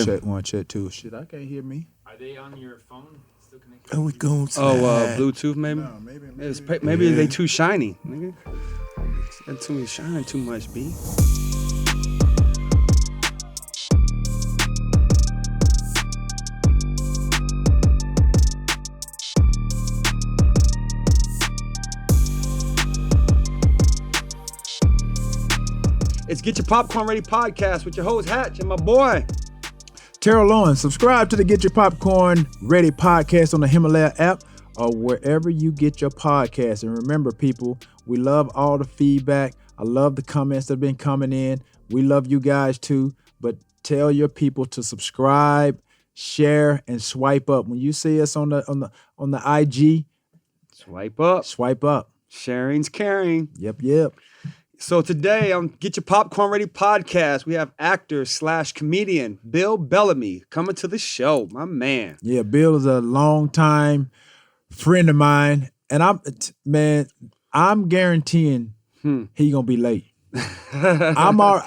Check one, check two. Shit, I can't hear me. Are they on your phone? Still connected? Oh, we going Bluetooth maybe? No, maybe. Maybe they too shiny, nigga. That too shine too much, B. It's Get Your Popcorn Ready podcast with your host Hatch and my boy Terrell Owens. Subscribe to the Get Your Popcorn Ready podcast on the Himalaya app or wherever you get your podcast. And remember, people, we love all the feedback. I love the comments that have been coming in. We love you guys too. But tell your people to subscribe, share, and swipe up. When you see us on the IG, swipe up. Swipe up. Sharing's caring. Yep. So today on Get Your Popcorn Ready podcast, we have actor / comedian Bill Bellamy coming to the show. My man. Yeah, Bill is a longtime friend of mine, and I'm guaranteeing he gonna be late. I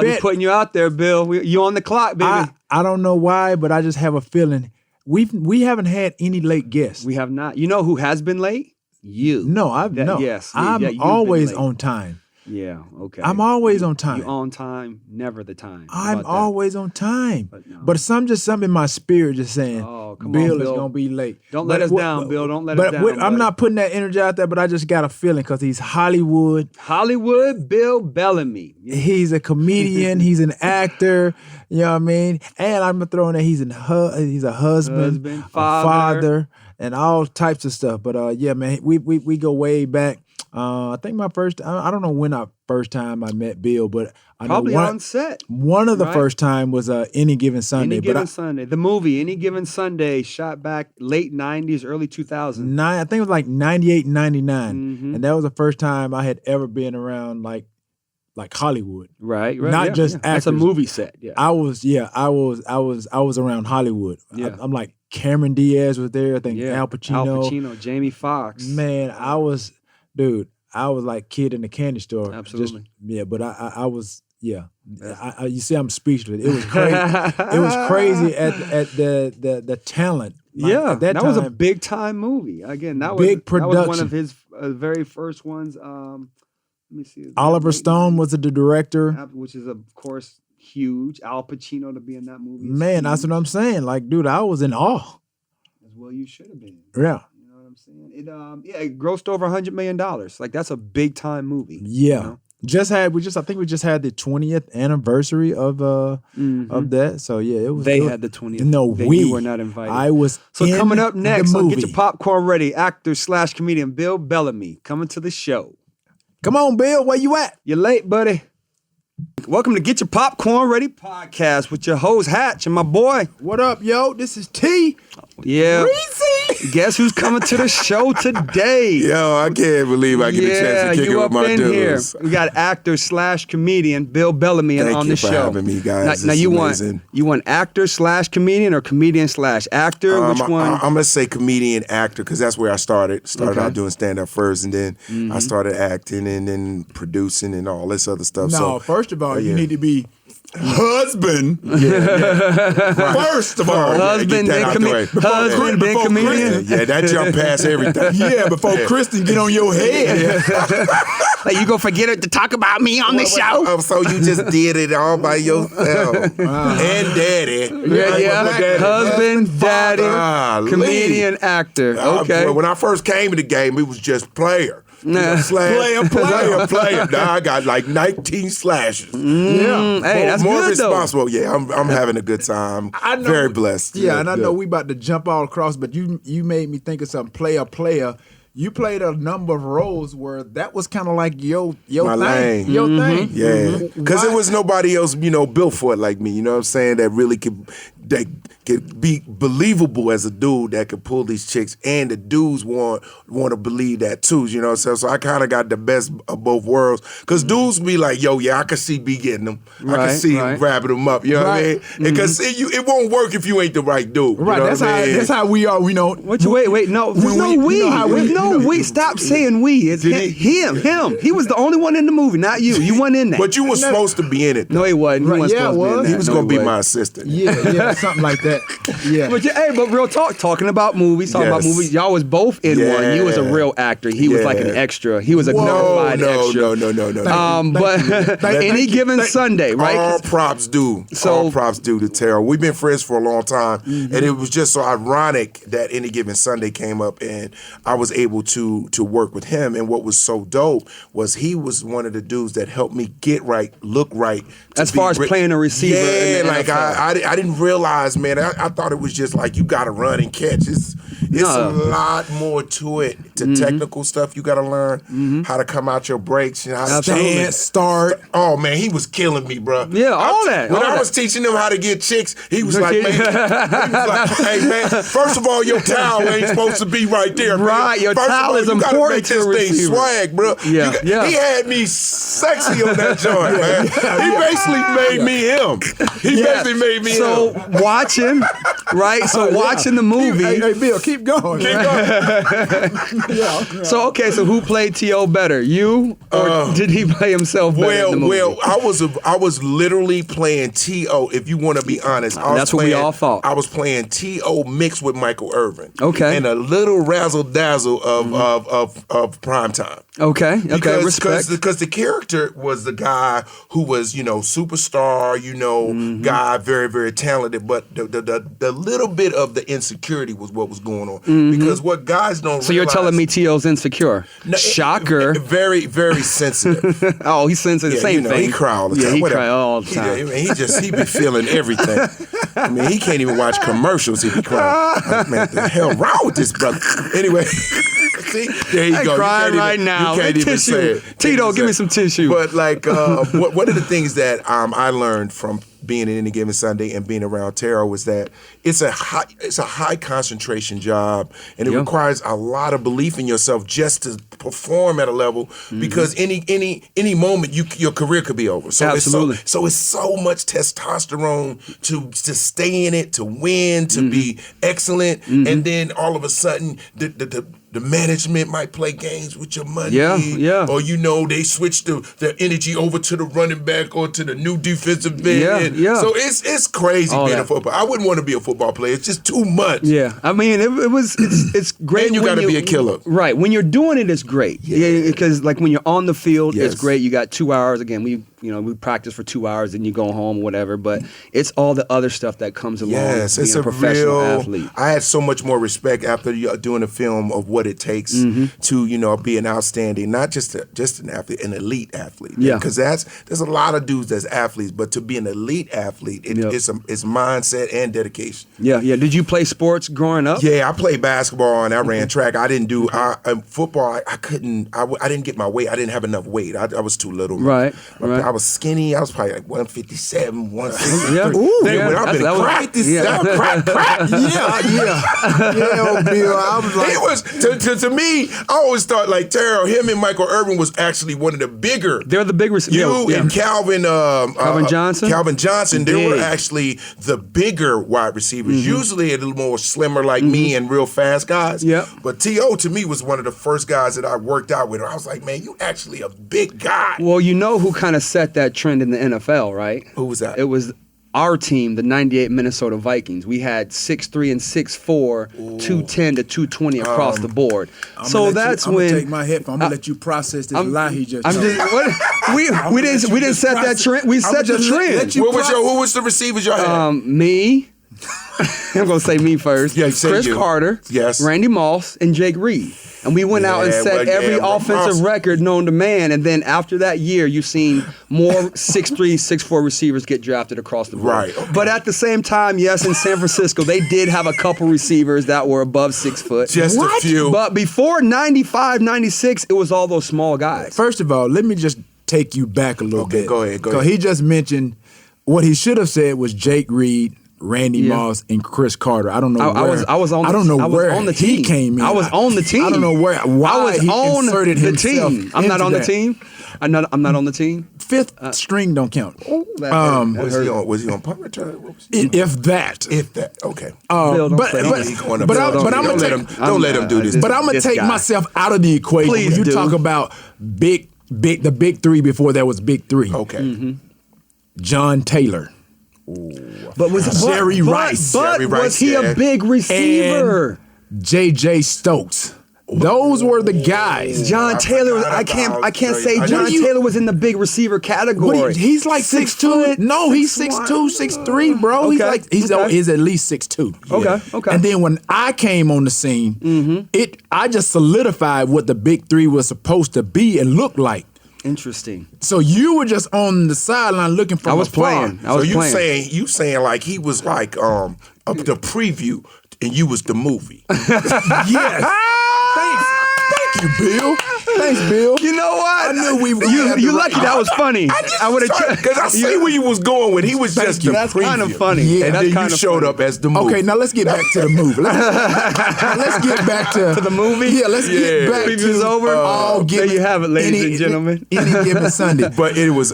bet he's putting you out there, Bill. You on the clock, baby. I don't know why, but I just have a feeling we haven't had any late guests. We have not. You know who has been late? You. No, Yes. I'm always on time. Yeah, okay. I'm always on time. You on time, never the time. I'm always on time. But something in my spirit just saying, Bill is going to be late. Don't let us down, Bill. Don't let us down. I'm not putting that energy out there, but I just got a feeling because he's Hollywood. Hollywood Bill Bellamy. He's a comedian. He's an actor. You know what I mean? And I'm throwing that he's a husband, a father, and all types of stuff. But yeah, man, we go way back. I think I don't know when first time I met Bill, but I probably know on set. One of the first time was Any Given Sunday. Sunday. The movie, Any Given Sunday, shot back late 90s, early 2000s. I think it was like 98, 99. Mm-hmm. And that was the first time I had ever been around like Hollywood. Right. Not just actors. That's a movie set. Yeah. I was around Hollywood. Yeah. I'm like Cameron Diaz was there. I think Al Pacino, Jamie Foxx. Man, I was like kid in the candy store. Absolutely. But I was, you see, I'm speechless. It was crazy. It was crazy at the talent. At that time, was a big time movie. Again, that was production. That was one of his very first ones. Let me see. Oliver Stone was the director, which is of course huge. Al Pacino to be in that movie. Man, that's what I'm saying. Like, dude, I was in awe. As well, you should have been. Yeah. Saying it grossed over $100 million. Like that's a big time movie. Yeah, you know? I think we just had the 20th anniversary of that. So yeah, it was. They had the 20th. No, you were not invited. I was. So coming up next, on Get Your Popcorn Ready, actor / comedian Bill Bellamy coming to the show. Come on, Bill, where you at? You're late, buddy. Welcome to Get Your Popcorn Ready podcast with your host Hatch and my boy. What up, yo? This is T. Yeah. Breezy. Guess who's coming to the show today? Yo, I can't believe I get a chance to kick it with my dudes. Here. We got actor / comedian Bill Bellamy on the show. Thank you for having me, guys. Now you want actor / comedian or comedian / actor? Which one? I'm gonna say comedian actor because that's where I started. Started out doing stand up first, and then I started acting and then producing and all this other stuff. No, first of all, you need to be husband. First of all, husband, then comedian. Yeah, that jump past everything. Yeah, before Kristen get on your head. Like you gonna forget it to talk about me on the show? Oh, so you just did it all by yourself. And daddy. Yeah. Husband, daddy, comedian, actor. Okay. When I first came to the game, it was just player. Player. Now I got like 19 slashes. Yeah. Hey, that's more good responsible. though. Yeah, I'm having a good time. I know, very blessed. Yeah, and I know we about to jump all across, but you made me think of something. Player. You played a number of roles where that was kind of like your thing. Your thing. Yeah. Because there was nobody else, built for it like me. You know what I'm saying? That really could that could be believable as a dude that could pull these chicks, and the dudes want to believe that too. You know what I'm saying? So I kind of got the best of both worlds, because dudes be like, yo, yeah, I can see B getting them. I can see him grabbing them up. You know what I mean? Because it won't work if you ain't the right dude. Right. You know That's how we are. We know. Wait. No, we. Stop saying we. It's him. He was the only one in the movie, not you. You weren't in that. But you were supposed to be in it. No, he wasn't. He wasn't supposed to be in that. He was going to be my assistant. Yeah, something like that. Yeah. But real talk, talking about movies, y'all was both in one. You was a real actor. He was like an extra. He was a glorified extra. No. But any given Sunday, right? All props due to Terrell. We've been friends for a long time, and it was just so ironic that Any Given Sunday came up, and I was able to work with him. And what was so dope was he was one of the dudes that helped me get right, look right. As far as playing a receiver. Yeah, like I didn't realize, man. I thought it was just like you got to run and catch. It's a lot more to it. To technical stuff, you got to learn how to come out your breaks. You know, how to stand, start. Oh man, he was killing me, bro. Yeah, all that. When I was teaching him how to get chicks, he was like, man, hey man, first of all, your towel ain't supposed to be right there. Right, your towel is important to the receiver. This thing swag, bro. Yeah. He had me sexy on that joint, man. He basically made me him. He basically made me him. So watching, right? So watching the movie. Hey, Bill, keep going. So who played T.O. better, you or did he play himself better in the movie? Well, I was literally playing T.O. If you want to be honest, that's what we all thought. I was playing T.O. mixed with Michael Irvin. Okay, and a little razzle dazzle of primetime. Okay, respect. Because the character was the guy who was, superstar, guy, very, very talented, but the little bit of the insecurity was what was going on. Because what guys don't realize... So you're telling me T.O.'s insecure? No, shocker. Very, very sensitive. Oh, he's sensitive. Same thing. He cry all the time. Yeah, he cry all the time. He be feeling everything. I mean, he can't even watch commercials if he cries. Like, man, what the hell wrong with this brother? Anyway, see, there you go. I'm crying right now. You can't even say it. Tito, give me some tissue. But like, one of the things that I learned from being in Any Given Sunday and being around Terrell was that it's a high concentration job, and it requires a lot of belief in yourself just to perform at a level, because any moment your career could be over. So absolutely. It's so much testosterone to stay in it, to win, to be excellent, and then all of a sudden the management might play games with your money. Yeah. Or they switch the energy over to the running back or to the new defensive end. Yeah. So it's crazy being a football. I wouldn't want to be a football player. It's just too much. Yeah. I mean, it's great. And you got to be a killer. Right. When you're doing it, it's great. Yeah. Because like when you're on the field, it's great. You got 2 hours. Again, we practice for 2 hours and you go home or whatever. But it's all the other stuff that comes along. Yes, being it's a professional athlete. I had so much more respect after doing a film of what it takes to be an outstanding, not just an athlete, an elite athlete. Yeah. Because there's a lot of dudes that's athletes, but to be an elite athlete, it's mindset and dedication. Yeah. Did you play sports growing up? Yeah, I played basketball and I ran track. I didn't do football. I couldn't. I didn't get my weight. I didn't have enough weight. I was too little. Right. I was skinny. I was probably like 157, 163. Yeah. I've been crack this. Crack. Yeah, Bill. I was like, it was to me. I always thought like Terrell, him and Michael Irvin was actually one of the bigger. They're the big receivers. You and Calvin Johnson. Calvin Johnson. They were actually the bigger wide receivers. Usually a little more slimmer like me and real fast guys. Yeah. But T.O. to me was one of the first guys that I worked out with. I was like, man, you actually a big guy. Well, you know who kind of set that trend in the NFL, right? Who was that? It was our team, the 98 Minnesota Vikings. We had 6'3" and 6'4", 210 to 220 across the board. I'm gonna take my headphone. I'm gonna let you process this lie he just told. We didn't set that trend. We set the trend. Who was the receivers y'all had? Me. I'm gonna say me first. Yeah, Chris Carter, yes, Randy Moss, and Jake Reed. And we went out and set every offensive record known to man. And then after that year, you've seen more 6'3", 6'4" receivers get drafted across the board. Right. Okay. But at the same time, yes, in San Francisco, they did have a couple receivers that were above 6 foot. Just a few. But before 95, 96, it was all those small guys. First of all, let me just take you back a little bit. Go ahead. Because he just mentioned what he should have said was Jake Reed, Randy Moss and Chris Carter. I don't know where. I was on the team. He came in. I was on the team. I don't know why I was he on inserted the himself team. I'm not into on the that. team. I'm not on the team. Fifth string don't count. Was he on punt return? If that. Okay. Bill, don't But play I'm don't let him do this. But I'm gonna take myself out of the equation. Please when you do. talk about the big three before there was big three. Okay. John Taylor. But was Jerry Rice. But Jerry was Rice, he a big receiver? J.J. Stokes. Those were the guys. John Taylor was. I can't say John Taylor was in the big receiver category. He's like 6'2". No, he's 6'2", 6'3", bro. Okay. He's at least 6'2". Okay. And then when I came on the scene, I just solidified what the big three was supposed to be and look like. Interesting. So you were just on the sideline looking for. I was playing. You saying like he was like the preview and you was the movie. Yes. Thank you, Bill. Thanks, Bill. You know what? I knew we were. You lucky that was funny. I would have because I see where you was going with. He was just the That's preview. kind of funny. Yeah. And That's then kind you of showed funny. up as the movie. Okay, now let's get back to the movie. Let's get back to the movie? Yeah, let's get back Preview's to over. There you have it, ladies and gentlemen. Any given Sunday. But it was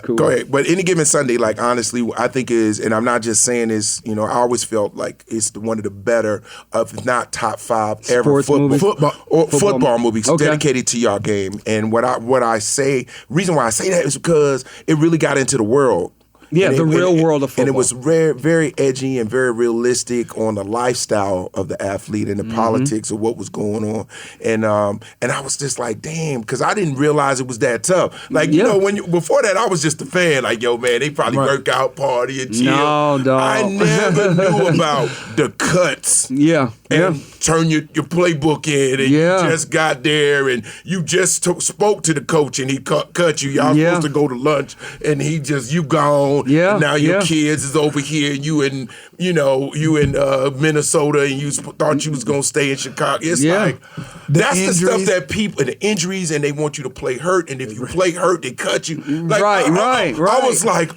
cool. Go ahead. But Any Given Sunday, like honestly, I think is, and I'm not just saying this, I always felt like it's one of the better, if not top 5 ever Sports movies? football movies Okay. dedicated to y'all game. And what I say, reason why I say that is because it really got into the world. Yeah, the real world of football. And it was very edgy and very realistic on the lifestyle of the athlete and the politics of what was going on. And I was just like, damn, because I didn't realize it was that tough. Like, before that, I was just a fan. Like, yo, man, they probably work out, party, and chill. No, dog. I never knew about the cuts. Yeah. And turn your playbook in, and you just got there, and you just spoke to the coach, and he cut you. Y'all supposed to go to lunch, and you gone. Yeah. And now your kids is over here. You in Minnesota, and you thought you was gonna stay in Chicago. It's like that's the stuff that people, the injuries, and they want you to play hurt, and if you play hurt, they cut you. Like, Right. I was like,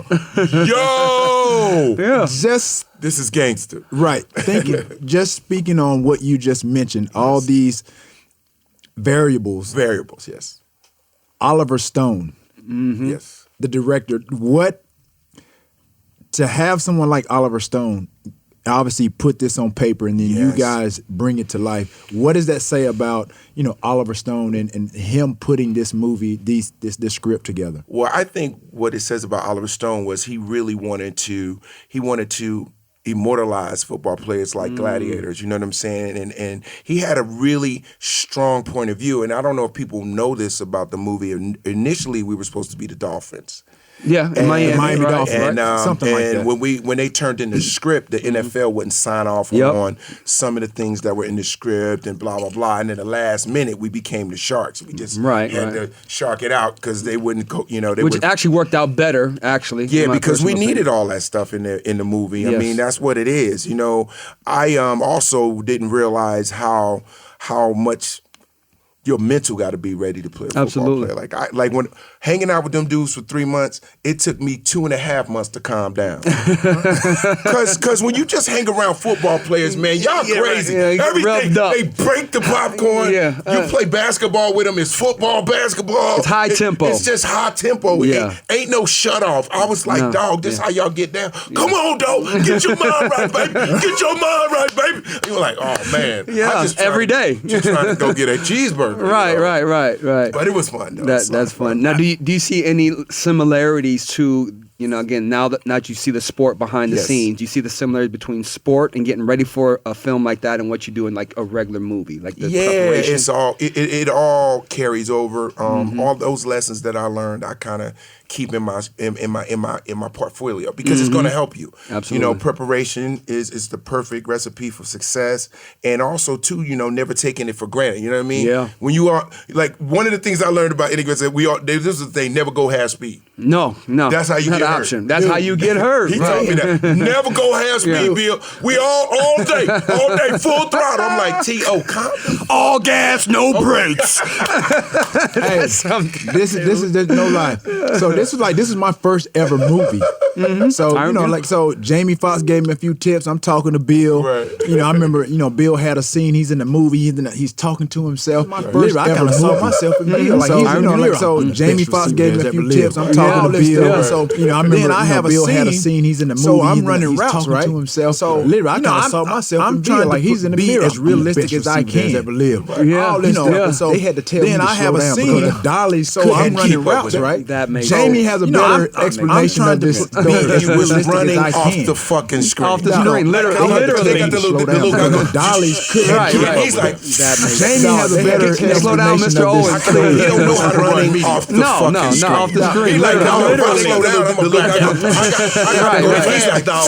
yo, this is gangster. Right. Thank you. Just speaking on what you just mentioned, all these variables. Variables, yes. Oliver Stone, Yes. the director, to have someone like Oliver Stone obviously put this on paper and then you guys bring it to life. What does that say about, Oliver Stone and him putting this movie, this script together? Well, I think what it says about Oliver Stone was he really wanted to immortalize football players like gladiators, you know what I'm saying? And he had a really strong point of view. And I don't know if people know this about the movie. Initially, we were supposed to be the Dolphins. Yeah, Miami Dolphins, right? Something like that. When they turned in the script, the NFL wouldn't sign off on some of the things that were in the script and blah blah blah. And in the last minute, we became the Sharks. We just had to shark it out because they wouldn't go. Which actually worked out better. Actually, yeah, because we needed all that stuff in the movie. Yes. I mean, that's what it is. I also didn't realize how much your mental got to be ready to play a football player. Like when hanging out with them dudes for 3 months, it took me 2.5 months to calm down. Cause when you just hang around football players, man, y'all crazy. Everything they break the popcorn. You play basketball with them. It's football, basketball. It's high tempo. It's just high tempo. Ain't no shut off. I was like, dog, this how y'all get down. Come on, dog, get your mind right, baby. Get your mind right, baby. You were like, oh man, every day. Just trying to go get a cheeseburger. Right. But it was fun, though. That's fun. Now, do you see any similarities to, again, now that you see the sport behind the scenes, you see the similarities between sport and getting ready for a film like that and what you do in like a regular movie, like the preparation? It's all it all carries over. All those lessons that I learned, I kind of keep in my portfolio because it's going to help you. Absolutely. Preparation is the perfect recipe for success, and also too, never taking it for granted. You know what I mean? Yeah. When you are like one of the things I learned about immigrants that this is the thing, never go half speed. No. That's how you get option. That's how you get hurt. He right? told me that. Never go half speed, Bill. We all day, full throttle. I'm like, T.O., calm down. All gas, no brakes. Hey, this is just no lie. So this is my first ever movie. So so Jamie Foxx gave me a few tips. I'm talking to Bill. Right. I remember Bill had a scene. He's in the movie. He's talking to himself. My first ever movie. I saw myself in Bill. So Jamie Foxx gave me a few tips. I'm talking to Bill. So I remember Bill had a scene. He's in the movie. So I'm running routes, right? To himself. So literally, I kind of saw myself. I'm trying to he's in the mirror as realistic as I can. All this stuff. So they had to tell me to slow down because the dollies. So I'm running routes, right? That makes Jamie has a better explanation of this. He was running off the fucking screen. Off the screen, literally. They got the little dollies couldn't. Right. He's like, Jamie has a better explanation. Slow down, Mr. Owens. He don't know how to run off the fucking screen. Off the screen. He's like, no, if I slow down, I'm gonna black out. I gotta go. He's like, dog.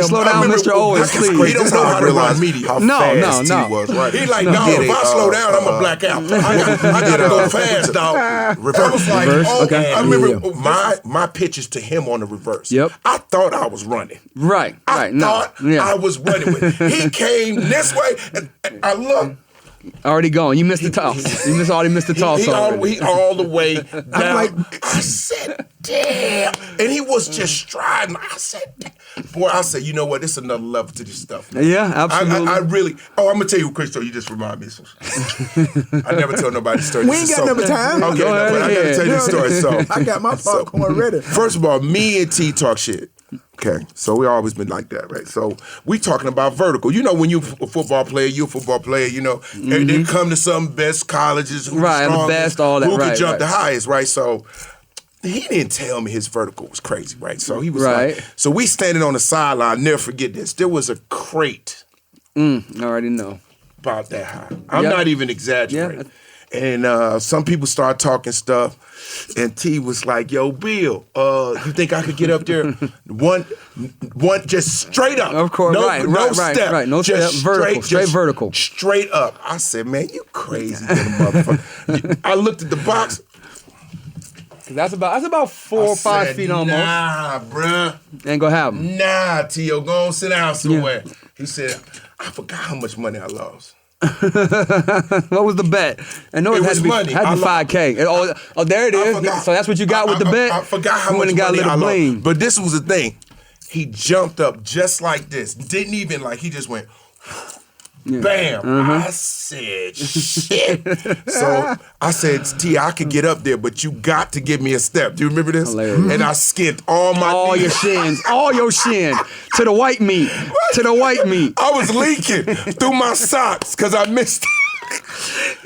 Slow down, Mr. Owens, please. He don't know how to run media. No. He's like, no, if I slow down, I'm gonna black out. I gotta go fast, dog. I was like, I remember my pitches to him on the reverse. Yep. I thought I was running. Right. I thought I was running with it. He came this way, and I looked. Already gone. You missed the toss. You already missed the toss. He all the way down. I said, damn. And he was just striding. I said, you know what? This is another level to this stuff. Man. Yeah, absolutely. I really, I'm going to tell you a quick story. You just remind me of something. I never tell nobody stories. We ain't got no time. Okay, but I got to tell you the story. So I got my popcorn ready. First of all, me and T talk shit. Okay, so we always been like that, right? So we talking about vertical. When you a football player, and they come to some best colleges, who's right, the best, all that, who right, could jump right. the highest, right? So he didn't tell me his vertical was crazy, right? So he was right. like, so we standing on the sideline. Never forget this. There was a crate. I already know. About that high. I'm not even exaggerating. Yeah. And some people start talking stuff, and T was like, "Yo, Bill, you think I could get up there? One, just straight up. Of course, no, right, no right, step, right. No just step, vertical, straight vertical, straight up." I said, "Man, you crazy little motherfucker." I looked at the box. That's about 4 or 5 feet almost. Nah, bruh. Ain't gonna happen. Nah, T.O., go on, sit down somewhere. Yeah. He said, "I forgot how much money I lost." What was the bet? I know it had to be money. Had to be $5K. Oh, there it is. So that's what you got with the bet. I forgot how much money I lost. But this was the thing. He jumped up just like this. Didn't even he just went. Yeah. Bam! I said, shit. So I said, T, I could get up there, but you got to give me a step. Do you remember this? Hilarious. And I skipped all your shins, to the white meat, I was leaking through my socks because I missed.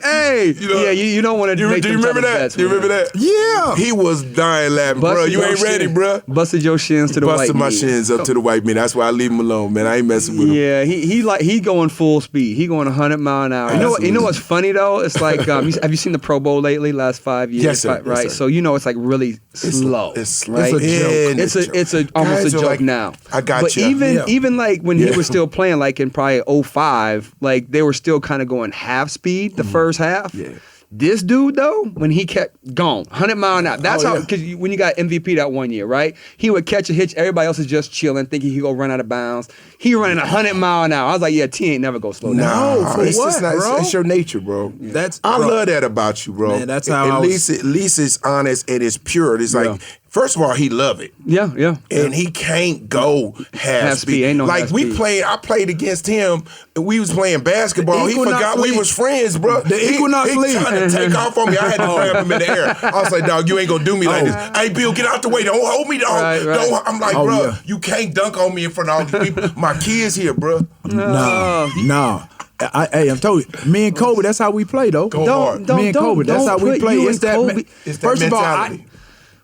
Hey, you don't want to. Do you remember that? Bets, do you remember that? Yeah. He was dying laughing, bro. You ain't ready, bro. Busted your shins to the white meat. Busted my shins up to the white meat. That's why I leave him alone, man. I ain't messing with him. Yeah, he going full speed. He going 100 mile an hour. You know what's funny though? It's like have you seen the Pro Bowl lately? Last 5 years, yes, sir. Right? Yes, sir. So it's like really slow. It's right? It's a joke. It's almost a joke now. I got but you. But even like when he was still playing, like in probably 05, like they were still kind of going half speed the first half. Yeah. This dude though, when he kept gone 100 mile an hour, that's how because when you got MVP that 1 year, right? He would catch a hitch. Everybody else is just chilling, thinking he go run out of bounds. He running 100 mile an hour. I was like, yeah, T ain't never go slow down. No, for what, bro? It's your nature, bro. Yeah. I love that about you, bro. Man, that's how at least it's honest and it's pure. It's like. First of all, he love it. Yeah. And he can't go half speed. Ain't no like half we speed. played, I played against him, and we was playing basketball. He forgot we was friends, bro. The Equinox League. He trying to take off on me. I had to grab him in the air. I was like, dog, you ain't gonna do me like this. Hey, Bill, get out the way. Don't hold me, dog. Right. Don't. I'm like, bro, you can't dunk on me in front of all these people. My kids here, bro. No. Hey, I'm telling you, me and Kobe, that's how we play, though. Go hard. Me and Kobe, that's how we play. It's that first of all, mentality.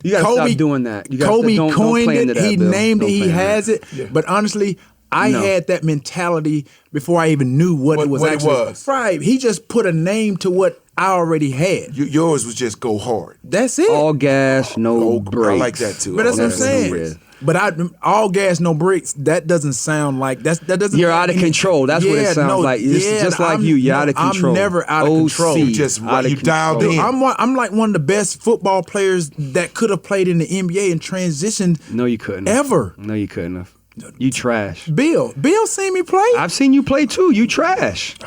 You gotta stop doing that. Kobe coined it. He named it. He has it. Yeah. But honestly, I had that mentality before I even knew what it was actually. Right. He just put a name to what I already had. Yours was just go hard. That's it. All gas, no brakes. I like that too. But that's what I'm saying. But all gas, no brakes. That doesn't sound like that doesn't. You're out of control. That's what it sounds like. It's just like you're out of control. I'm never out of control. You just you dialed in. I'm like one of the best football players that could have played in the NBA and transitioned. No, you couldn't. Ever. No, you couldn't have. You trash. Bill seen me play. I've seen you play too. You trash.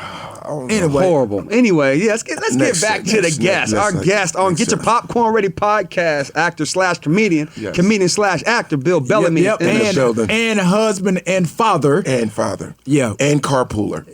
Anyway, horrible. Anyway, let's get back to the guest. Our guest on Getcha Popcorn Ready podcast, actor / comedian, comedian / actor Bill Bellamy. Yep. And husband and father. Yeah. And carpooler.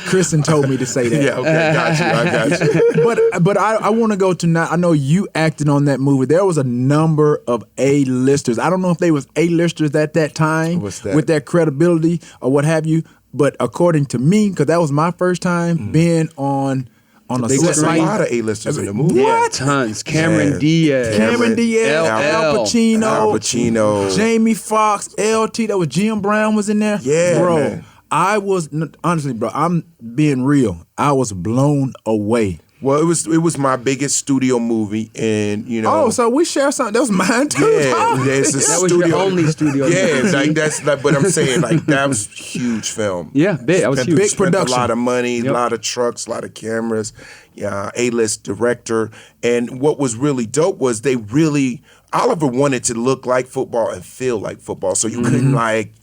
Kristen told me to say that. Yeah, okay, I got you. But I want to go to now. I know you acted on that movie. There was a number of A-listers. I don't know if they was A-listers at that time with their credibility or what have you. But according to me, because that was my first time being on a there was site. A lot of A-listers in the movie. What? Yeah, tons. Cameron Diaz, Al Pacino, Jamie Foxx, LT. That was Jim Brown was in there. Yeah, bro. Man. I was honestly, bro. I'm being real. I was blown away. Well, it was my biggest studio movie, and Oh, so we share something. That was mine too. Yeah, it's a that studio. was your only studio. Yeah, like that's like. But I'm saying like that was a huge film. Yeah, big. That was huge. Big production. A lot of money, a lot of trucks, a lot of cameras. Yeah, A-list director. And what was really dope was Oliver wanted to look like football and feel like football, so you couldn't like.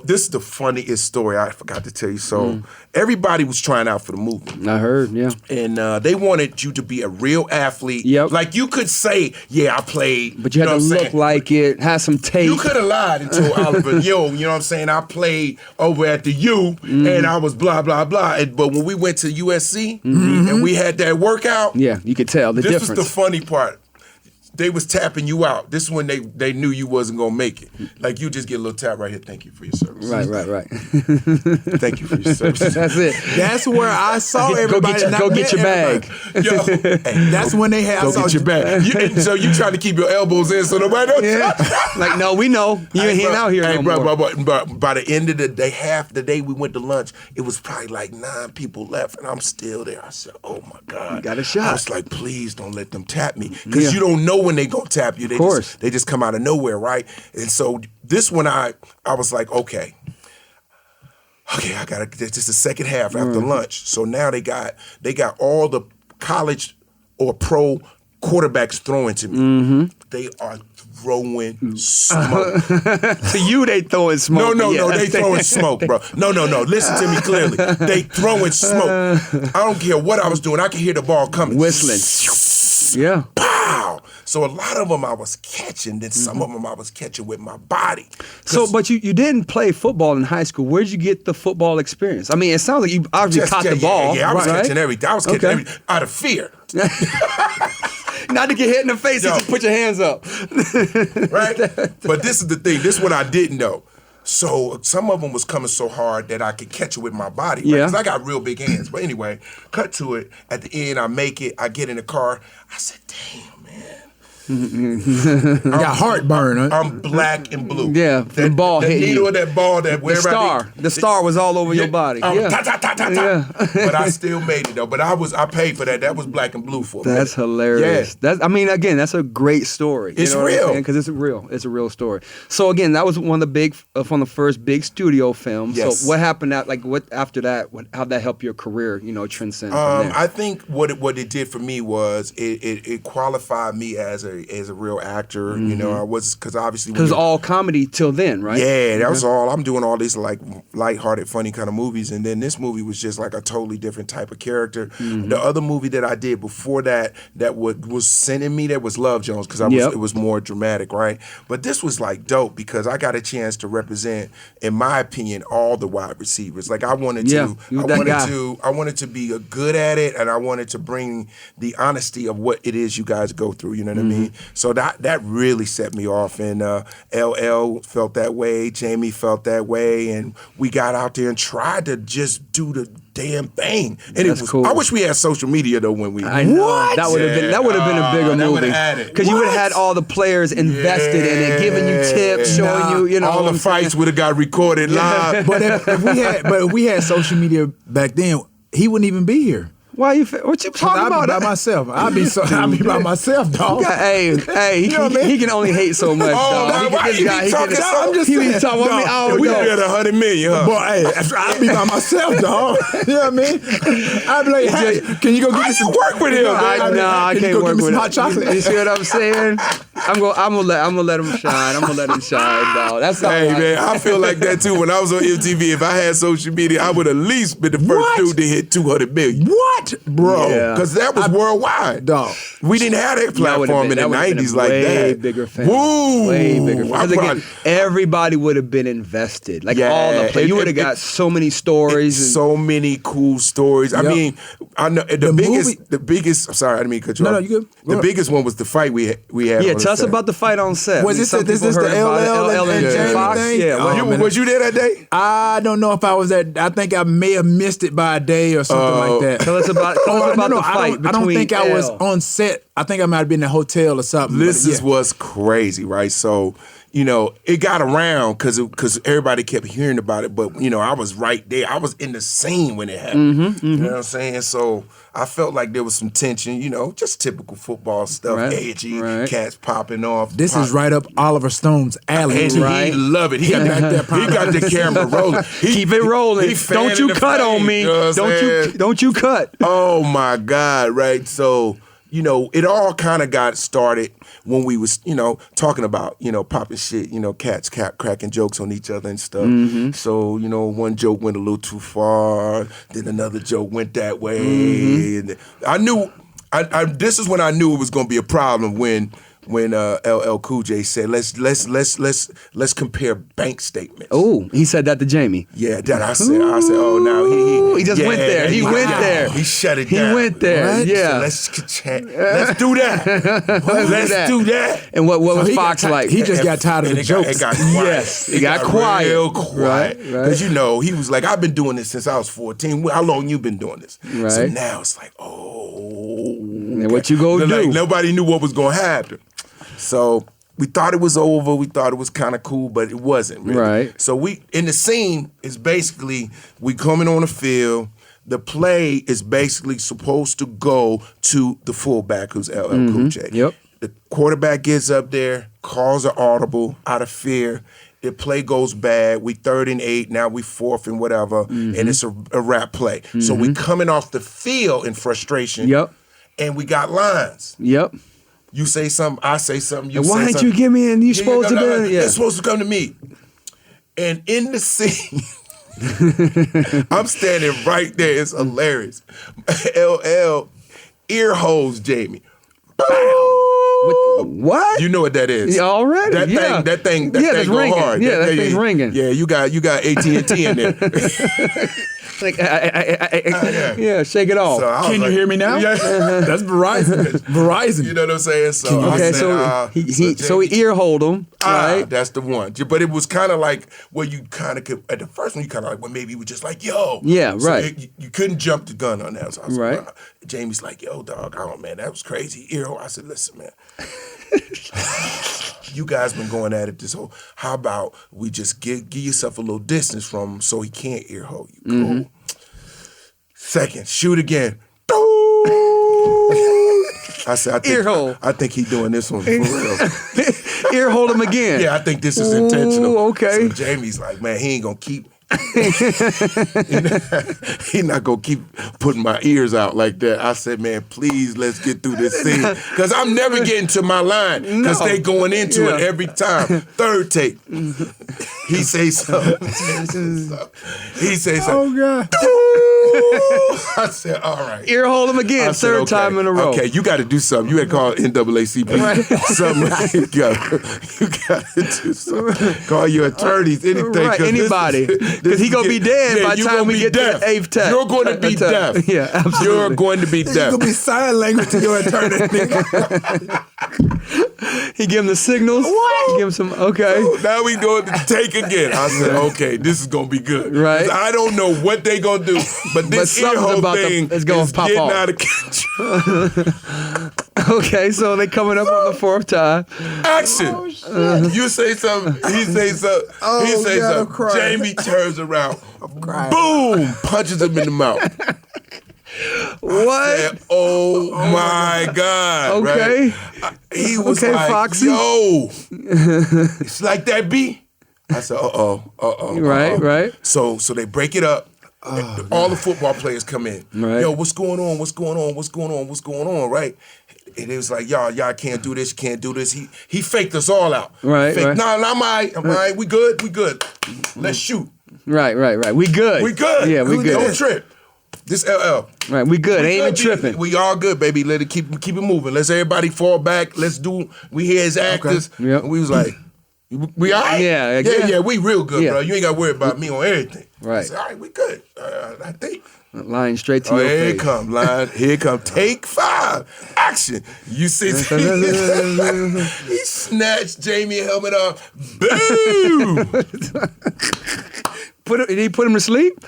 This is the funniest story I forgot to tell you. So everybody was trying out for the movie. I heard, yeah. And they wanted you to be a real athlete. Yep. Like you could say, yeah, I played. But you had to look like it, have some tape. You could have lied and told Oliver, you know what I'm saying? I played over at the U and I was blah, blah, blah. But when we went to USC and we had that workout. Yeah, you could tell the difference. This was the funny part. They was tapping you out. This is when they knew you wasn't gonna make it. Like you just get a little tap right here. Thank you for your service. Right. Thank you for your service. That's it. That's where I saw everybody. Go get your bag. Yo, that's when they had. Go get your bag. So you trying to keep your elbows in so nobody knows. Yeah. Like no, we know you ain't out here no more. But by the end of the day, half the day we went to lunch, it was probably like 9 people left, and I'm still there. I said, "Oh my God, you got a shot." I was like, "Please don't let them tap me," because you don't know when they gonna tap you. They just come out of nowhere, right? And so this one, I was like, okay, I gotta. This is the second half after lunch. So now they got all the college or pro quarterbacks throwing to me. They are throwing smoke. To you, they throwing smoke. No, they throwing smoke, bro. No. Listen to me clearly. They throwing smoke. I don't care what I was doing. I can hear the ball coming. Whistling. Yeah. Pow! So a lot of them I was catching, then some of them I was catching with my body. So, but you didn't play football in high school. Where'd you get the football experience? I mean, it sounds like you obviously caught the ball. Yeah, I was catching everything. I was catching everything out of fear. Not to get hit in the face, you just put your hands up. Right? But this is the thing. This is what I didn't know. So some of them was coming so hard that I could catch it with my body. Right? Yeah. Because I got real big hands. But anyway, cut to it. At the end, I make it. I get in the car. I said, damn, man. Got heartburn, huh? I'm black and blue. Yeah, the ball hit you. The needle of that ball that the star was all over your body. Yeah. But I still made it though. But I paid for that. That was black and blue for me. That's hilarious. Yeah. That's a great story. It's real because it's real. It's a real story. So again, that was one of the first big studio films. Yes. So what happened after that? How'd that help your career? Transcend from there? I think what it did for me was it qualified me as a real actor. I was because obviously because all comedy till then, right? Yeah, that was all. I'm doing all these like lighthearted, funny kind of movies, and then this movie was just like a totally different type of character. The other movie that I did before that was sending me that was Love Jones because it was more dramatic, right? But this was like dope because I got a chance to represent, in my opinion, all the wide receivers. Like I wanted to be good at it, and I wanted to bring the honesty of what it is you guys go through. You know what I mean? So that really set me off, and LL felt that way, Jamie felt that way, and we got out there and tried to just do the damn thing. And it was cool. I wish we had social media though when we. I know. What? That would have been a bigger movie because you would have had all the players invested in it, giving you tips, showing you. All the fights would have got recorded live. But if we had social media back then, he wouldn't even be here. Why you? What you talking I about? be by myself. I be by myself, dog. Hey, he can only hate so much, dog. Why you be talking so? I'm just He be saying, talking about me. dog, We got 100 million, huh? Boy, hey, I be by myself, dog. You know what I mean? I be like, hey, can you go get me some work with him, man? I Can you can't go work get me with some it. hot chocolate? You see what I'm saying? I'm gonna let him shine. I'm gonna let him shine, dog. That's all. Hey right. man, I feel like that too. When I was on MTV, if I had social media, I would at least be the first What? dude to hit 200 million. What, bro? Yeah. Because that was worldwide. Dog. We didn't have that platform in the 90s like way that. Bigger fan. Woo! Way bigger fan. I 'Cause again, probably- everybody would have been invested. Like Yeah, all the players. You would have got so many stories. and- So many cool stories. I Yep. mean, I know the biggest. I'm sorry, I didn't mean to cut you No, off. no, you good. Go The ahead. biggest one was the fight we had. Yeah, on tell us set. about the fight on set. Was Some this people the heard about it. LL and Jamie Fox? thing? Yeah. Oh, well, man. Was you there that day? I don't know if I was at. I think I may have missed it by a day or something like that. Tell us about the fight I don't think I was L. on set. I think I might have been in a hotel or something. This but is yeah. what's crazy, right? So, it got around because everybody kept hearing about it, but I was right there. I was in the scene when it happened. You know what I'm saying? So I felt like there was some tension. Just typical football stuff, Right, edgy, right. cats popping off. This is right up Oliver Stone's alley. And right? he love it. He got back there, he got the camera rolling. Keep it rolling. he Don't you fanning the cut on flame, me. you know what I'm saying? Don't you cut. Oh my God, right? So, it all kind of got started when we was, talking about, popping shit, cats cracking jokes on each other and stuff. Mm-hmm. So, one joke went a little too far, then another joke went that way. Mm-hmm. And I knew, this is when I knew it was going to be a problem when LL Cool J said, let's compare bank statements. Oh, he said that to Jamie. Yeah, that I said, oh, now He just went there. He went there. He shut it He down. went there. What? Yeah. So let's do that. Let's do that. And what was he Fox got like? He just got tired of And the it got- jokes. It got quiet. Yes, it got quiet. Real quiet. Right. Because he was like, I've been doing this since I was 14. How long you been doing this? Right. So now it's like, oh. And what you go Like, do? nobody knew what was going to happen. So we thought it was over. We thought it was kind of cool, but it wasn't really. Right. So in the scene is basically we coming on the field. The play is basically supposed to go to the fullback, who's LL Cool J. Yep. The quarterback gets up there, calls an audible out of fear. The play goes bad. We 3rd and 8. Now we 4th and whatever, and it's a wrap play. So we coming off the field in frustration. Yep. And we got lines. Yep. You say something, I say something. You And say why didn't something. you give me in? You supposed to be. Yeah. It's supposed to come to me. And in the scene, I'm standing right there. It's hilarious. LL ear holes Jamie. What? You know what that is? Yeah, already? That Yeah. thing Yeah, that's go ringing. hard. Yeah, that thing's ringing. Yeah, you got AT&T in there. Like, yeah, shake it off. So I was Can you like, hear me now? Yeah. That's Verizon. Verizon. You know what I'm saying? So I Okay, said, so he Jamie, ear hold him, right? That's the one. But it was kind of like where you kind of could, at the first one, you kind of like, well, maybe you were just like, yo. Yeah, So right. you couldn't jump the gun on that. So I said, Right. well, Jamie's like, yo, dog, oh, man, that was crazy. Ear hole. I said, listen, man. You guys been going at it this whole. How about we just give yourself a little distance from him so he can't ear hole you? Cool. Second, shoot again. I said, I think, Ear hole. I think he doing this one for real. Ear hold him again. Yeah, I think this is intentional. Ooh, okay. So Jamie's like, man, he ain't gonna keep. He not gonna keep putting my ears out like that. I said, man, please let's get through this scene because I'm never getting to my line because they going into it every time. Third take, he say something. He say something. Oh God. I said, all right. Ear hold him again. I said, Third okay, time in a row. Okay, you got to do something. You had to call NAACP. Something. You got to do something. Call your attorneys, anything. Right, 'cause anybody. Because he gonna be dead by the you're time gonna we be get deaf. to the 8th tech. You're going to be deaf. Yeah, absolutely. You're going to be It's deaf. gonna be sign language to your attorney. He give him the signals. What? He give him some. Okay. Now we going to take again. I said, okay, this is gonna be good. Right. 'Cause I don't know what they gonna do, but this ear something's hole about to- thing it's gonna is pop getting off. out of control. Okay. So they coming up on the 4th time. Action. You say something. He say something. He say God, I'm something. crying. Jamie turns around. crying. Boom! Punches him in the mouth. What? I said, oh my God. Okay. Right? He was Okay, like, Foxy. yo, it's like that, B? I said, Right. So they break it up. All the football players come in. Right. Yo, what's going on? What's going on? Right? And it was like, y'all can't do this. You can't do this. He faked us all out. Right. Faked, right. nah, I'm all right. We good. Let's shoot. Right. We good. Yeah, we good. Don't trip. This LL. Right, we good. Ain't even good, tripping. We all good, baby. Let it keep it moving. Let's everybody fall back. We hear his actors. Okay. Yep. And we was like, we all right? Yeah, we real good, bro. You ain't got to worry about me on everything. Right. I said, all right, we good. I think. Lying straight to your Here face. it come, line. Here it come. Take 5. Action. You see, he snatched Jamie helmet off. Boom. Did he put him to sleep?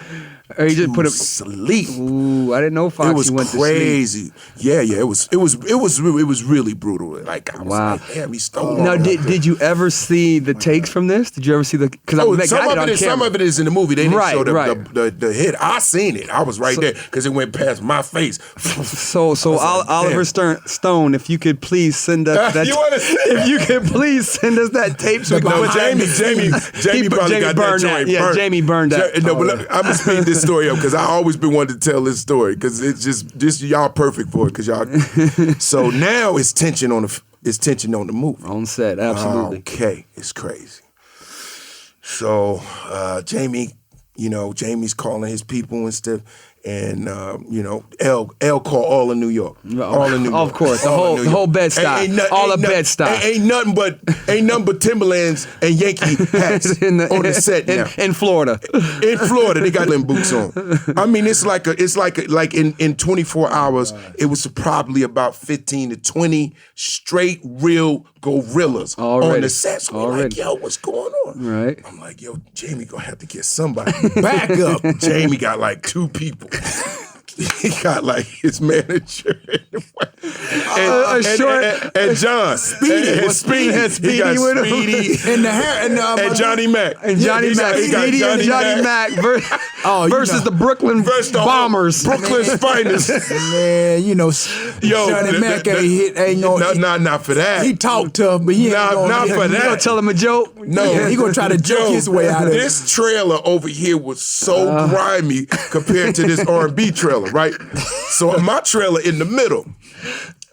Or he just put him sleep. Ooh, I didn't know Foxy It was went crazy. to sleep. Yeah. It was really brutal. Like I was like, damn, he stole. Now, did you ever see the takes from this? Did you ever see the? Because some of it is in the movie. They didn't show the hit. I seen it. I was right there because it went past my face. So Oliver Stone, if you could please send us that. If you could please send us that tape. So Jamie probably got that joint. Yeah, Jamie burned that. No, but I'm gonna speed this story up because I always been wanting to tell this story because it's just y'all perfect for it because y'all. So now it's tension on the movie. On set, absolutely. Okay, it's crazy. So Jamie's calling his people and stuff. And L called all of New York. All of New York. Of course, the whole Bed-Stuy. All of Bed-Stuy. Ain't nothing but Timberlands and Yankee hats on the set now. In Florida. In Florida, they got them boots on. I mean, it's like in 24 hours, it was probably about 15 to 20 straight real gorillas on the set. So we're like, yo, what's going on? Right. I'm like, yo, Jamie gonna have to get somebody back up. Jamie got like 2 people. He got like his manager and John Speedy. He got with Speedy him. And the hair and Johnny Mac. And Johnny Mac. Speedy and Johnny Mac versus the Brooklyn Bombers. Brooklyn's finest. Man, Johnny Mac ain't not for that. He talked tough, but he ain't not for that. You gonna tell him a joke? No, he gonna try to joke his way out of it. This trailer over here was so grimy compared to this R&B trailer, right? So my trailer in the middle.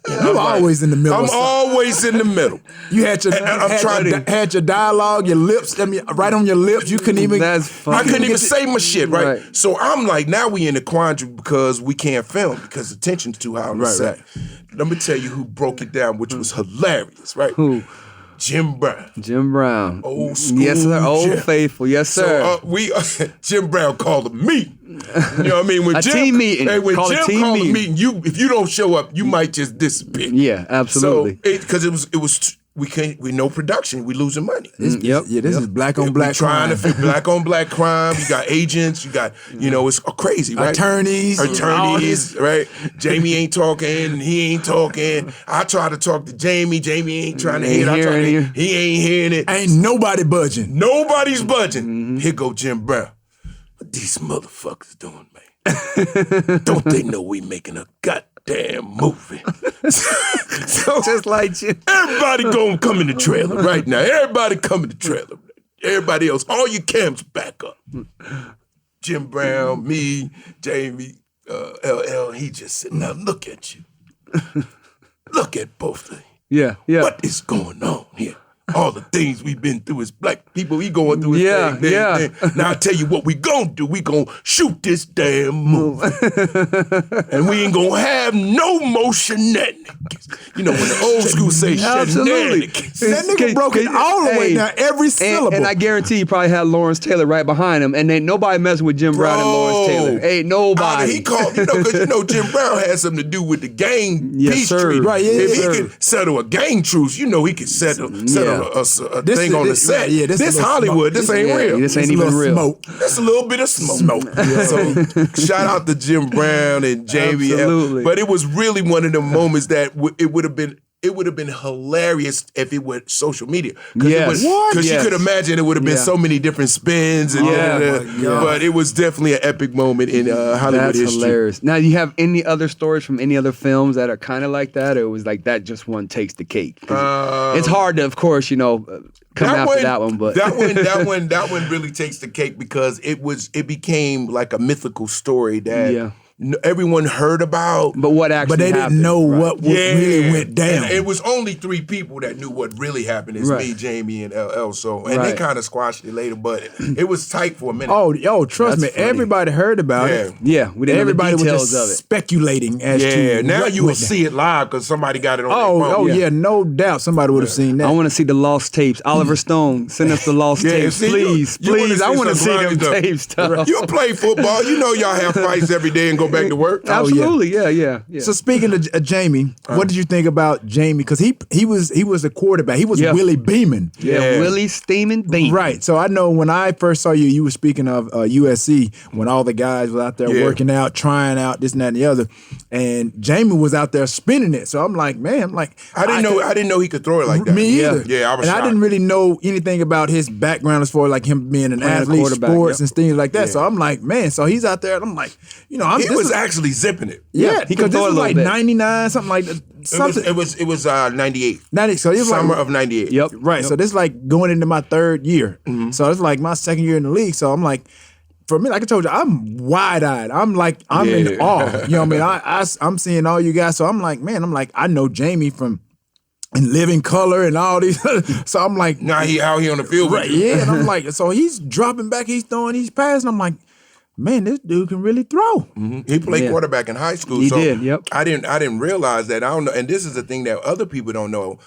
You always in the middle. I'm always in the middle. You had your dialogue, your lips, right on your lips. You couldn't even. I couldn't even say my shit, right? So I'm like, now we in the quandary because we can't film because the tension's too high on the set. Let me tell you who broke it down, which was hilarious, right? Who? Jim Brown. Jim Brown. Old school. Yes, sir. Old Jim. faithful. Yes, sir. So Jim Brown called a meeting. You know what I mean? When team meeting. Hey, when Call Jim called a meeting, if you don't show up, you might just disappear. Yeah, absolutely. So because it was we no production, we losing money. This is black on black crime. Trying to fit black on black crime. You got agents. You got it's crazy, right? Attorneys, right? Jamie ain't talking. He ain't talking. I try to talk to Jamie. Jamie ain't trying to hear it. He ain't hearing it. Ain't nobody budging. Nobody's budging. Mm-hmm. Here go Jim Brown. What these motherfuckers doing, man? Don't they know we making a goddamn movie? So just like Jim. Everybody gonna come in the trailer right now. Everybody come in the trailer. Everybody else, all your cams back up. Jim Brown, me, Jamie, LL, he just sitting there. Look at you. Look at both of you. Yeah. What is going on here? All the things we've been through as black people, we going through his thing. Now I tell you what we gonna do. We gonna shoot this damn movie. And we ain't gonna have no more shenanigans. You know when the old school say shenanigans. That nigga broke it all the way down, every syllable. And I guarantee you probably had Lawrence Taylor right behind him, and ain't nobody messing with Jim Brown and Lawrence Taylor. Ain't nobody. He called, because Jim Brown had something to do with the gang peace treaty. Right, if he could settle a gang truce, he could settle a thing on the set. This Hollywood. This ain't real. This ain't even real. Smoke. That's a little bit of smoke. So shout out to Jim Brown and Jamie. Absolutely. But it was really one of the moments that it would have been it would have been hilarious if it were social media. Yes. Because Yes. you could imagine it would have been so many different spins. And but it was definitely an epic moment in Hollywood That's history. hilarious. Now, do you have any other stories from any other films that are kind of like that, or it was like that just one takes the cake? 'Cause it's hard to, of course, come after that one, but that one really takes the cake because it became like a mythical story that everyone heard about. But what actually But they happened? didn't know what really went down. And it was only 3 people that knew what really happened. It's me, Jamie, and LL. So, and they kind of squashed it later, but it was tight for a minute. Oh, trust me, funny. everybody heard about it. Yeah, we didn't Everybody know the was details just of it. speculating as to now what you will went see it live because somebody got it on their phone. Oh yeah, no doubt somebody would have seen that. I want to see the lost tapes. Oliver Stone, send us the lost tapes, see, please, you wanna please. I want to some see them grimy tapes. Stuff. You play football. You know y'all have fights every day and go back to work. Absolutely, yeah. So speaking of Jamie, what did you think about Jamie? Because he was a quarterback. He was Willie Beeman. Yeah, Willie Steeman Bean. Right. So I know when I first saw you were speaking of USC when all the guys were out there working out, trying out this and that and the other, and Jamie was out there spinning it. So I'm like, man, I didn't know he could throw it like that. Me either. Yeah, I was shocked. I didn't really know anything about his background as far as like him being an athlete, quarterback, sports and things like that. So I'm like, man, so he's out there and I'm like, he was actually zipping it. Yeah, he could because throw this a was little like bit. 99, something like that. Something. It was 98. 90, so it was Summer like, of 98. Yep. right. So this is like going into my 3rd year. So it's like my 2nd year in the league. So I'm like, for me, like I told you, I'm wide-eyed. I'm in awe. You know what I mean? I'm seeing all you guys. So I'm like, man, I know Jamie from in Living Color and all these. So I'm like, now he out here on the field. right, yeah. And I'm like, so he's dropping back, he's throwing, he's passing. I'm like, man, this dude can really throw. He played quarterback in high school. He so did, yep. I didn't realize that. I don't know. And this is the thing that other people don't know.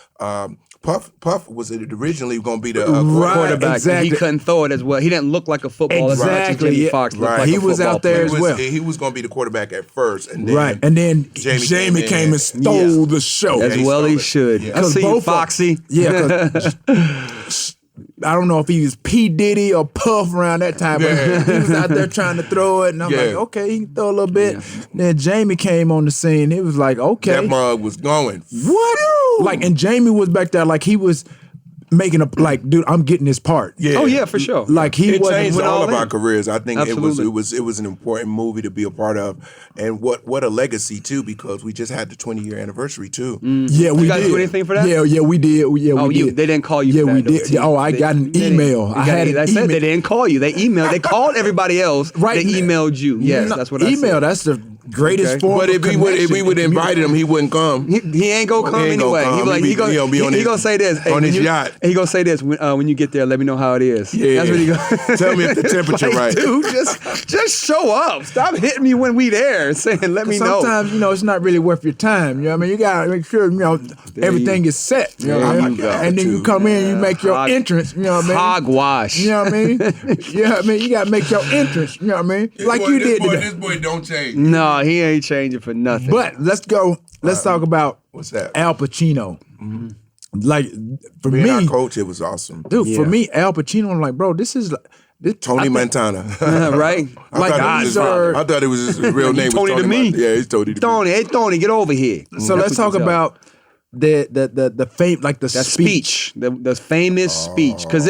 Puff was originally going to be the Quarterback. exactly. He couldn't throw it as well. He didn't look like a footballer. Exactly, Jamie yeah. Foxx looked Right. like He a was football out there player. as well. He was going to be the quarterback at first, and then Right. And then Jamie came and stole the show. As he well stole he it. should. Yeah. I see you, both of- Foxy. Yeah, 'cause I don't know if he was P. Diddy or Puff around that time, but he was out there trying to throw it, and I'm like, okay, he can throw a little bit. Then Jamie came on the scene. It was like, okay. that mug was going. What? Like, and Jamie was back there like he was making dude, I'm getting this part. Yeah. Oh, yeah, for sure. Like he It wasn't changed went all of in. our careers. I think Absolutely. it was an important movie to be a part of, and what a legacy too, because we just had the 20-year anniversary too. Yeah, we You guys did. do anything for that? Yeah, we did. Yeah, we did. They didn't call you Yeah, for that, we though, did. T. Oh, I got an email. I had an I said email. they didn't call you. They emailed. They called everybody else. Right. They emailed you. Yes, No, that's what I email. said. That's the greatest Okay. form. But of if we connection would and invite him, he wouldn't come. He ain't gonna come He ain't gonna anyway. come. He like He he be on gonna his- say this on when his you- yacht. He gonna say this when you get there. Let me know how it is. Yeah. That's what he gonna Tell me if the temperature like, right. Dude, just show up. Stop hitting me when we there. Saying let me know. Sometimes, it's not really worth your time. You know what I mean? You gotta make sure, everything is set. You know what I There mean? you go. And then you come in, you make your Hog- entrance. You know what I mean? Hogwash. You know what I mean? You know what I mean? You gotta make your entrance. You know what I mean? Like you did today. This boy don't change. No, he ain't changing for nothing. But let's go. Let's talk about What's that? Al Pacino. Like for Me and our me, coach, it was awesome. dude. For me, Al Pacino. I'm like, bro, this is this. Tony Montana. right? Like, I thought it was his real name. Tony was to me. Yeah, he's Tony to me. Tony, hey Tony, get over here. So let's talk about the fame, like the that speech. the famous speech, because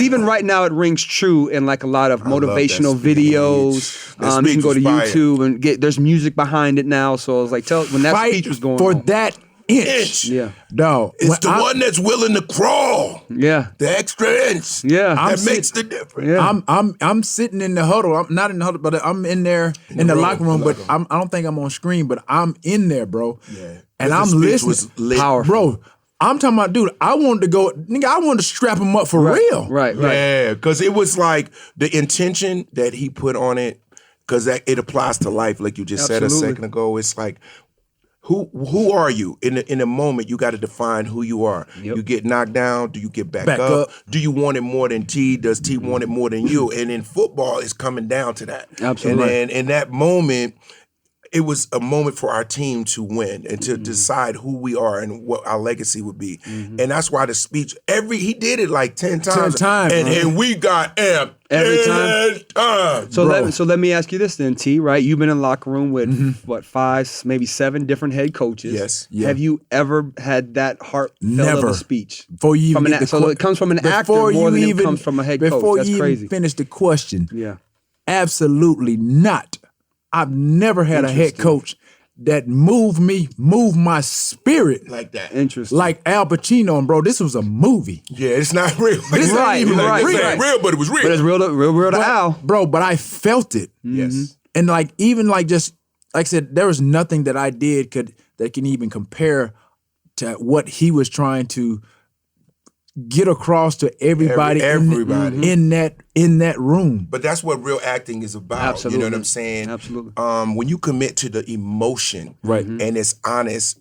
even right now it rings true in like a lot of motivational that speech. videos. That You can go to speech was fire. YouTube and there's music behind it now. So I was like, when that Fight speech was going for on. that inch. Yeah. Dog. It's the one that's willing to crawl. Yeah. The extra inch. Yeah. That makes the difference. Yeah. I'm sitting in the huddle. I'm not in the huddle, but I'm in there in the locker room. But I don't think I'm on screen. But I'm in there, bro. Yeah. And The I'm speech listening. was lit. Powerful. Bro. I'm talking about, dude. I wanted to go, nigga. I wanted to strap him up for real. Right. Yeah, because it was like the intention that he put on it, because it applies to life, like you just said a Absolutely. second ago. It's like, who are you? In a moment, you got to define who you are. Yep. You get knocked down, do you get back up? Do you want it more than T? Does T want it more than you? And in football, it's coming down to that. Absolutely. And in that moment, it was a moment for our team to win and to decide who we are and what our legacy would be. And that's why the speech, he did it like 10 times. 10 times. And we got amped. Every time. So let me ask you this then, T. Right? You've been in the locker room with what 5, maybe 7 different head coaches. Yes. Yeah. Have you ever had that heartfelt of a speech? Before you even so it comes from an actor more than it comes from a head coach. Before That's you crazy. even finish the question, Yeah. absolutely not. I've never had a head coach that moved my spirit Like that. Interesting. like Al Pacino. And bro, this was a movie. Yeah, it's not real. This Right, ain't even right, real. right. real, but it was real. But it's real to Al. Bro, but I felt it. Yes. And like even like just like I said, there was nothing that I did that can even compare to what he was trying to get across to everybody, Everybody. in that room. But that's what real acting is about. Absolutely. You know what I'm saying? Absolutely. When you commit to the emotion, Right. and it's honest,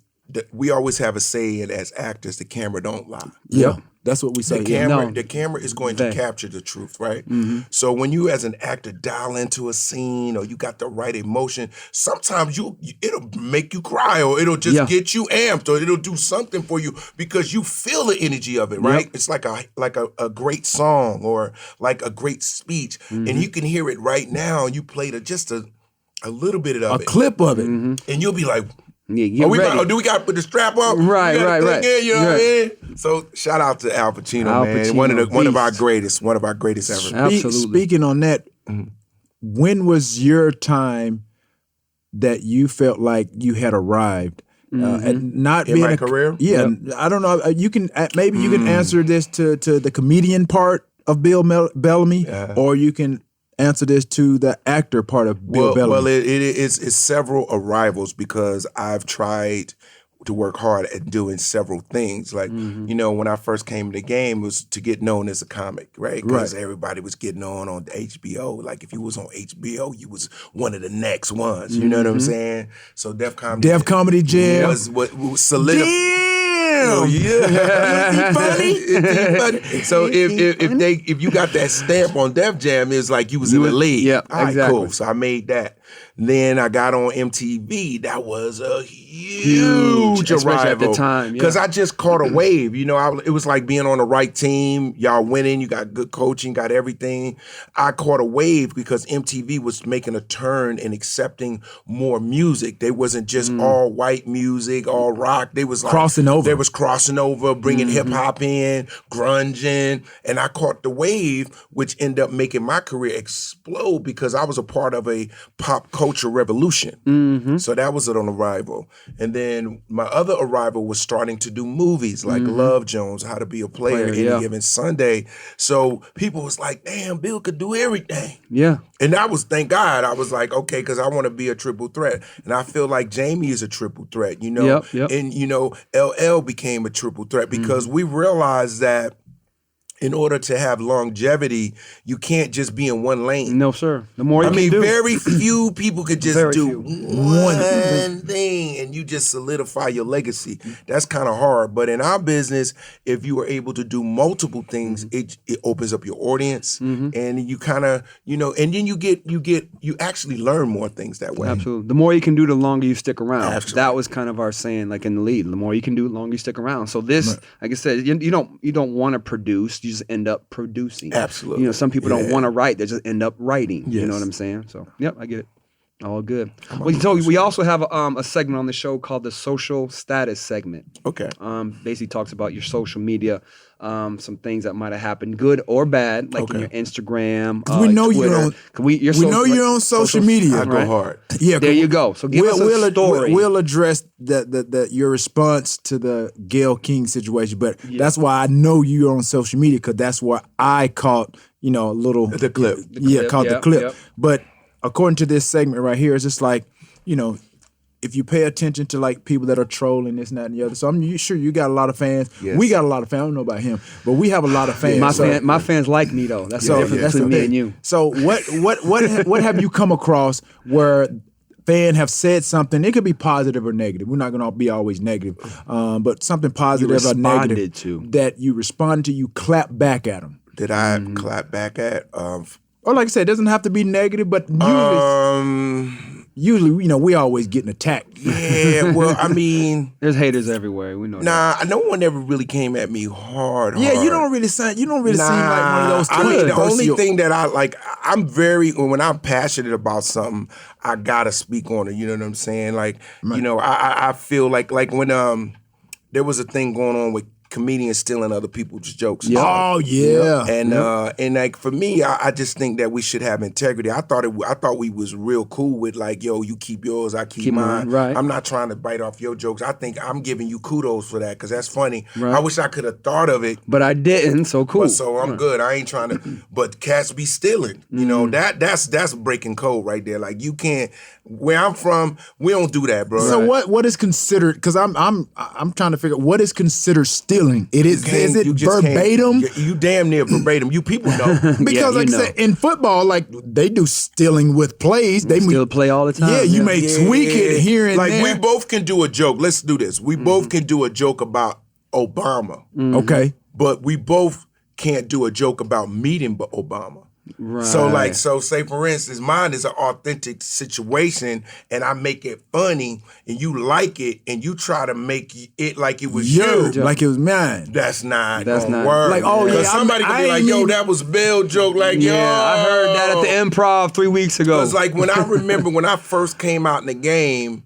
we always have a saying as actors: the camera don't lie. Yeah, that's what we say. The Yeah. camera, No. the camera is going to Fact. capture the truth, right? So when you, as an actor, dial into a scene or you got the right emotion, sometimes it'll make you cry, or it'll just get you amped, or it'll do something for you because you feel the energy of it, right? It's like a great song or like a great speech, and you can hear it right now. You played just a little bit of A it, clip of it. and you'll be like, Yeah, get ready. do we got to put the strap up? Right, We gotta right. thing in, you know what I mean? So shout out to Al Pacino, Al man. Pacino, One of our beast. greatest ever. Absolutely. Speaking on that, when was your time that you felt like you had arrived? And not In being my a career? Yeah, I don't know. You can maybe you can answer this to the comedian part of Bill Bellamy, or you can answer this to the actor part of Bill Bellamy. Well, it's several arrivals because I've tried to work hard at doing several things. Like, you know, when I first came to the game, it was to get known as a comic, right? Because everybody was getting on HBO. Like, if you was on HBO, you was one of the next ones. You know what I'm saying? So Def Comedy Jam was what solidified. Damn. Oh, yeah. funny? So if you got that stamp on Def Jam, it's like you was in the league. Yeah, All right, exactly. cool. So I made that. Then I got on MTV. That was a huge especially arrival at the time, because I just caught a wave. You know, it was like being on the right team. Y'all winning. You got good coaching. Got everything. I caught a wave because MTV was making a turn and accepting more music. They wasn't just all white music, all rock. They was like, Crossing over. They was crossing over, bringing hip hop in, grunge in, and I caught the wave, which ended up making my career explode because I was a part of a pop culture revolution. So that was an arrival. And then my other arrival was starting to do movies like Love Jones, How to Be a Player, Any Given Sunday. So people was like, damn, Bill could do everything. Yeah. And that was, thank God, I was like, okay, because I want to be a triple threat. And I feel like Jamie is a triple threat, you know? Yep. And, you know, LL became a triple threat because we realized that in order to have longevity, you can't just be in one lane. No, sir. The more you I can mean, do. very few people could just Very do few. one thing and you just solidify your legacy. That's kind of hard. But in our business, if you are able to do multiple things, it opens up your audience, and you kind of, you know, and then you actually learn more things that way. Absolutely. The more you can do, the longer you stick around. Absolutely. That was kind of our saying, like in the lead. The more you can do, the longer you stick around. So this, like I said, you don't want to produce. You just end up producing. Absolutely. You know, some people don't Yeah. want to write. They just end up writing. You know Yes. what I'm saying? So, yep, I get it. All good. Well, so we also have a segment on the show called the social status segment. Okay. Basically talks about your social media, some things that might have happened, good or bad, like in Okay. your Instagram. We know Twitter. you're on. We know you're on social media. I go Right. hard. Yeah, There you go. So give us a story. We'll address your response to the Gayle King situation, but that's why I know you're on social media because that's where I caught a little The clip. caught the Yep, clip. yep. But according to this segment right here, it's just like if you pay attention to like people that are trolling this and that and the other. So I'm sure you got a lot of fans. Yes. We got a lot of fans. I don't know about him, but we have a lot of fans. My fans like me though. That's the So difference that's between the me thing. and you. So what have you come across where fans have said something? It could be positive or negative. We're not going to be always negative, but something positive or responded negative to. that you responded to. You clap back at them, Did I clap back at? or like I said, it doesn't have to be negative, but usually usually, we always getting attacked. Yeah, well, I mean, There's haters everywhere. We know that. no one ever really came at me hard. Yeah, you don't really seem like one of those. I mean, the only controversial- thing that when I'm passionate about something, I gotta speak on it. You know what I'm saying? Like, I feel like when there was a thing going on with comedians stealing other people's jokes. Yeah. Oh yeah. And like for me, I just think that we should have integrity. I thought we was real cool with like, yo, you keep yours, I keep mine. Right. I'm not trying to bite off your jokes. I think I'm giving you kudos for that because that's funny. Right. I wish I could have thought of it. But I didn't, so cool. But so I'm good. I ain't trying to. But cats be stealing. You know that's breaking code right there. Like you can't. Where I'm from, we don't do that, bro. So what is considered? Because I'm trying to figure out what is considered stealing. Is it verbatim? You damn near verbatim. You people know Because like I said, in football, like they do stealing with plays. They still play all the time. Yeah, you may tweak it here and like there. we both can do a joke. Let's do this. We both can do a joke about Obama. Okay. But we both can't do a joke about meeting Obama. Right. So say for instance, mine is an authentic situation, and I make it funny, and you like it, and you try to make it like it was you, like it was mine. That's not That's gonna not- work. Like, oh, yeah, Because somebody I can be like, ain't yo, even- that was Bill joke. Like, Yeah, yo, I heard that at the Improv 3 weeks ago. Because like when I remember when I first came out in the game,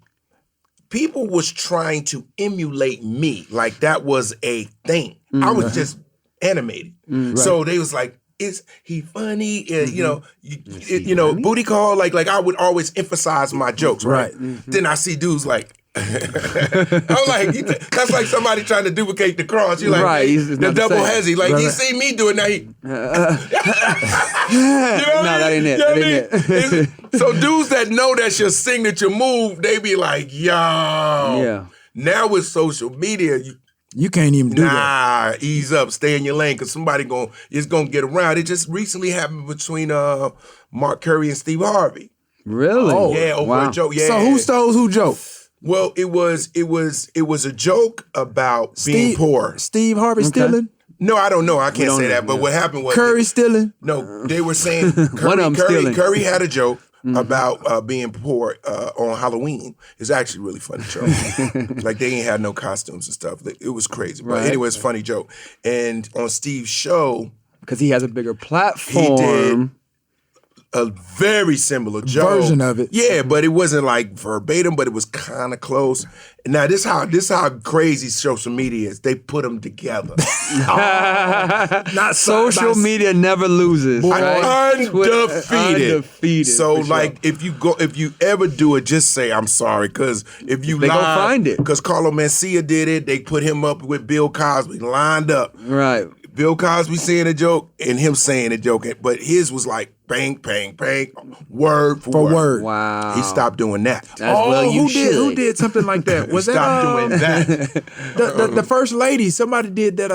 people was trying to emulate me. Like that was a thing. I was just animated. So they was like, is he funny? You know, booty call. Like I would always emphasize my jokes, right? Then I see dudes like, I'm like, that's like somebody trying to duplicate the cross. You're like, Right, hey, it's the not the double same. hezzy. Like he Right. see me do it now. He, that ain't it. That ain't it. So dudes that know that's your signature move, they be like, yo. Yeah. Now with social media, You can't even do that. ease up, stay in your lane, because somebody is gonna get around. It just recently happened between Mark Curry and Steve Harvey. Really? Yeah, over Wow. a joke. Yeah. So who stole who joke? Well, it was a joke about being poor. Steve Harvey stealing? No, I don't know. I can't don't say know, that. But what happened was Curry stealing? No, they were saying One of 'em stealing. Curry had a joke about being poor on Halloween. It's actually a really funny joke. Like they ain't had no costumes and stuff. It was crazy. But Right. anyway, it's a funny joke. And on Steve's show, Because he has a bigger platform. he did a very similar joke. Version of it. Yeah, but it wasn't like verbatim, but it was kind of close. Now this how crazy social media is. They put them together. Not Social media never loses. Right? Undefeated. So for sure. like if you ever do it, just say I'm sorry. Cause if you They gon' find it. Cause Carlo Mencia did it, they put him up with Bill Cosby, lined up. Right. Bill Cosby saying a joke and him saying a joke. But his was like bang, bang, bang, word for word. Wow. He stopped doing that. Who did something like that? Was that Stop doing that. the first lady? Somebody did that.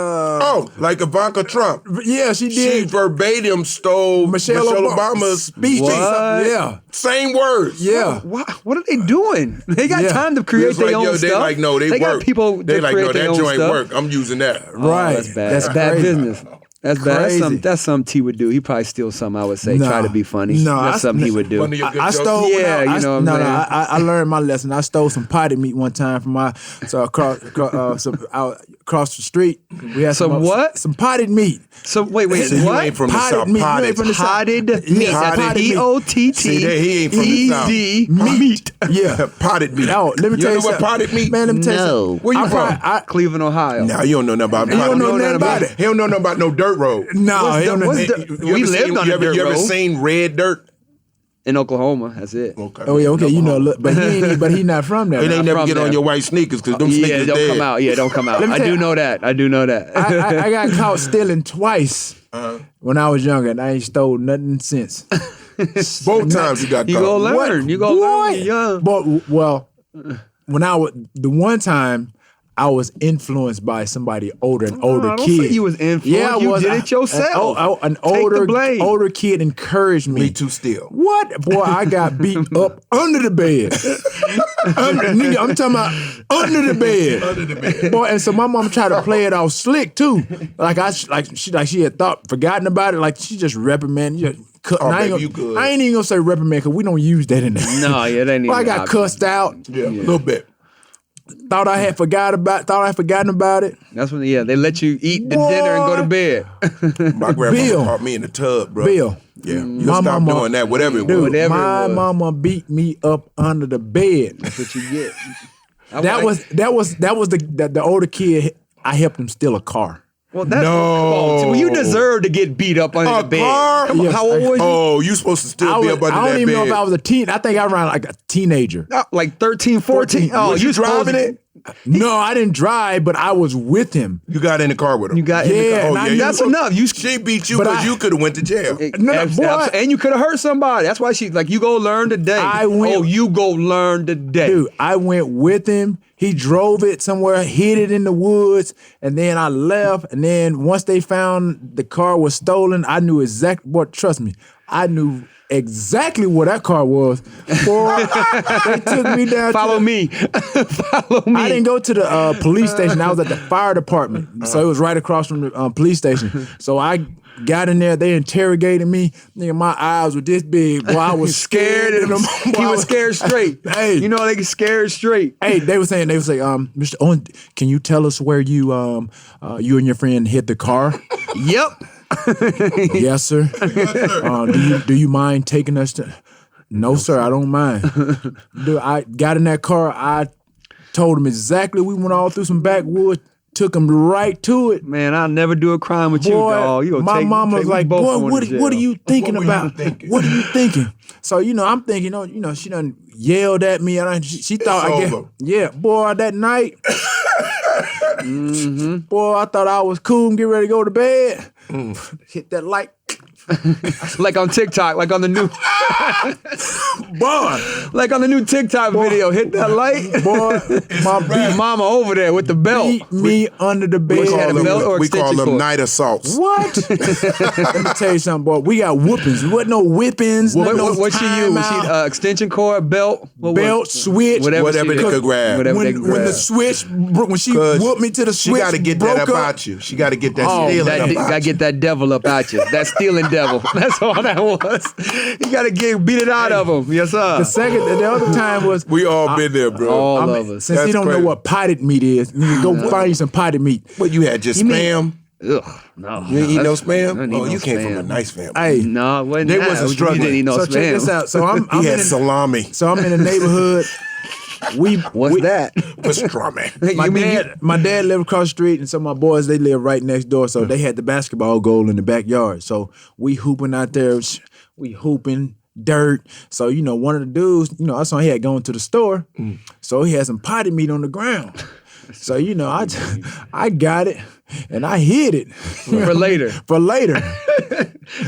Like Ivanka Trump. Yeah, she She did. verbatim stole Michelle Obama's speech. What? Yeah, same words. yeah. What are they doing? They got Yeah. time to create It's their like, own yo, stuff. they like, no, they work. got people They that like, create no, their that own joint stuff. work. I'm using that. Right. That's bad. That's bad crazy. business. That's bad. Crazy. That's something T would do. He probably steal something. I would say, Nah. try to be funny. No, That's something he would do. One of your good I jokes. stole. Yeah, you know what I'm no, saying? I learned my lesson. I stole some potted meat one time from across the street. We had Some what? Some potted meat. So wait, See, you what? ain't from the Potted South. meat. You Potted. ain't from the South. Potted meat. Yeah, That's potted meat. P-O-T-T. See, that he ain't from the South. E-D. Meat. Yeah. Potted meat. Oh, let me You tell you know what something. potted meat? Man, let me tell you No. something. Where you I from? probably- Cleveland, Ohio. Nah, you don't know nothing about You don't know nothing about it. He don't know nothing about no dirt road. No, he don't know. what's nothing. the- we lived on a dirt You ever road. seen red dirt? In Oklahoma, that's it. Okay. Oh yeah, okay. You know, look, but he not from there. It ain't never from get on there. your white sneakers because them Yeah, sneakers don't dead. come out. Yeah, don't come out. Let me I tell do you- know that. I do know that. I got caught stealing twice when I was younger, and I ain't stole nothing since. Both times you got You caught. gonna learn. You gonna learn when Boy. you're young. But well, when the one time I was influenced by somebody older, an older I don't kid. say you was influenced. Yeah, I you was. did it yourself. An Take the blame. older kid encouraged me. Me too still. What? Boy, I got beat up under the bed. Nigga, I'm talking about under the bed. Under the bed. Boy, and so my mom tried to play it off slick too. She had forgotten about it. Like she just reprimanded. I ain't even gonna say reprimand because we don't use that in there. No, yeah, that ain't even I got cussed out. Yeah, a little bit. Thought I had forgotten about it. That's when they let you eat the dinner and go to bed. My grandmother caught me in the tub, bro. Bill. Yeah, you stop doing that, whatever it was. Dude, my mama beat me up under the bed. That's what you get. That was the older kid. I helped him steal a car. Well, that's well, you deserve to get beat up under the bed. Car? Come on, Yes. how old was you? Oh, you supposed to still be up under that bed. I don't even know if I was a teen. I think I ran like a teenager. Like 13, 14. Oh, Was you driving it? No, I didn't drive, but I was with him. You got in the car with him. You got in the Yeah, car. and I That's knew- enough. She beat you But because I- you could have went to jail. No, boy. And you could have hurt somebody. That's why she you go learn today. You go learn today. Dude, I went with him. He drove it somewhere, hid it in the woods, and then I left. And then once they found the car was stolen, I knew exactly what. Trust me, I knew exactly what that car was. Boy, they took me down. Follow me. Follow me. I didn't go to the police station. I was at the fire department, so it was right across from the police station. So I got in there. They interrogated me. Nigga, my eyes were this big. Boy, I was scared. He was scared straight. Hey, you know they get scared straight. Hey, they were saying, Mr. Owens, can you tell us where you and your friend hit the car? Yep. Yes, sir. Do you mind taking us to? No, sir, I don't mind. Dude, I got in that car. I told him exactly. We went all through some backwoods. Took him right to it. Man, I'll never do a crime with you, Boy, dog. my mama was like, boy, what are you thinking about? What are you thinking? So, I'm thinking, she done yelled at me. And she thought, I guess, yeah, boy, that night, boy, I thought I was cool and get ready to go to bed. Hit that light. Like on TikTok, like on the new Boy, like on the new TikTok video, hit that light. boy, my Beat mama over there with the belt. beat me under the bed. We call them night assaults. What? Let me tell you something, boy. We got whoopings. Wasn't no whippings. What she used? She extension cord, belt, belt, switch, Whatever they could grab. Whatever they could When grab. the switch, when she whooped me to the switch, She got to get that about you. She got to get that stealing That up gotta out you. get that devil up out you. That stealing devil. That's all that was. You gotta beat it out of him. Yes, sir. the other time was We all been there, bro. All of us. since That's you don't crazy. know what potted meat is, you go find you some potted meat. What you had, just You mean- spam? Ugh, no. You ain't eat no I don't spam? eat Oh, no you came spam. from a nice family. Hey, No, it wasn't They that. wasn't You struggling. didn't eat no so spam. check this out. So I'm He had in salami. so I'm in the neighborhood. What's that? Pastrami. My dad lived across the street, and some of my boys, they live right next door. So they had the basketball goal in the backyard. So we hooping out there. We hooping dirt. So, one of the dudes, I saw he had gone to the store. So he had some potted meat on the ground. So, I got it and I hid it. For later. For later.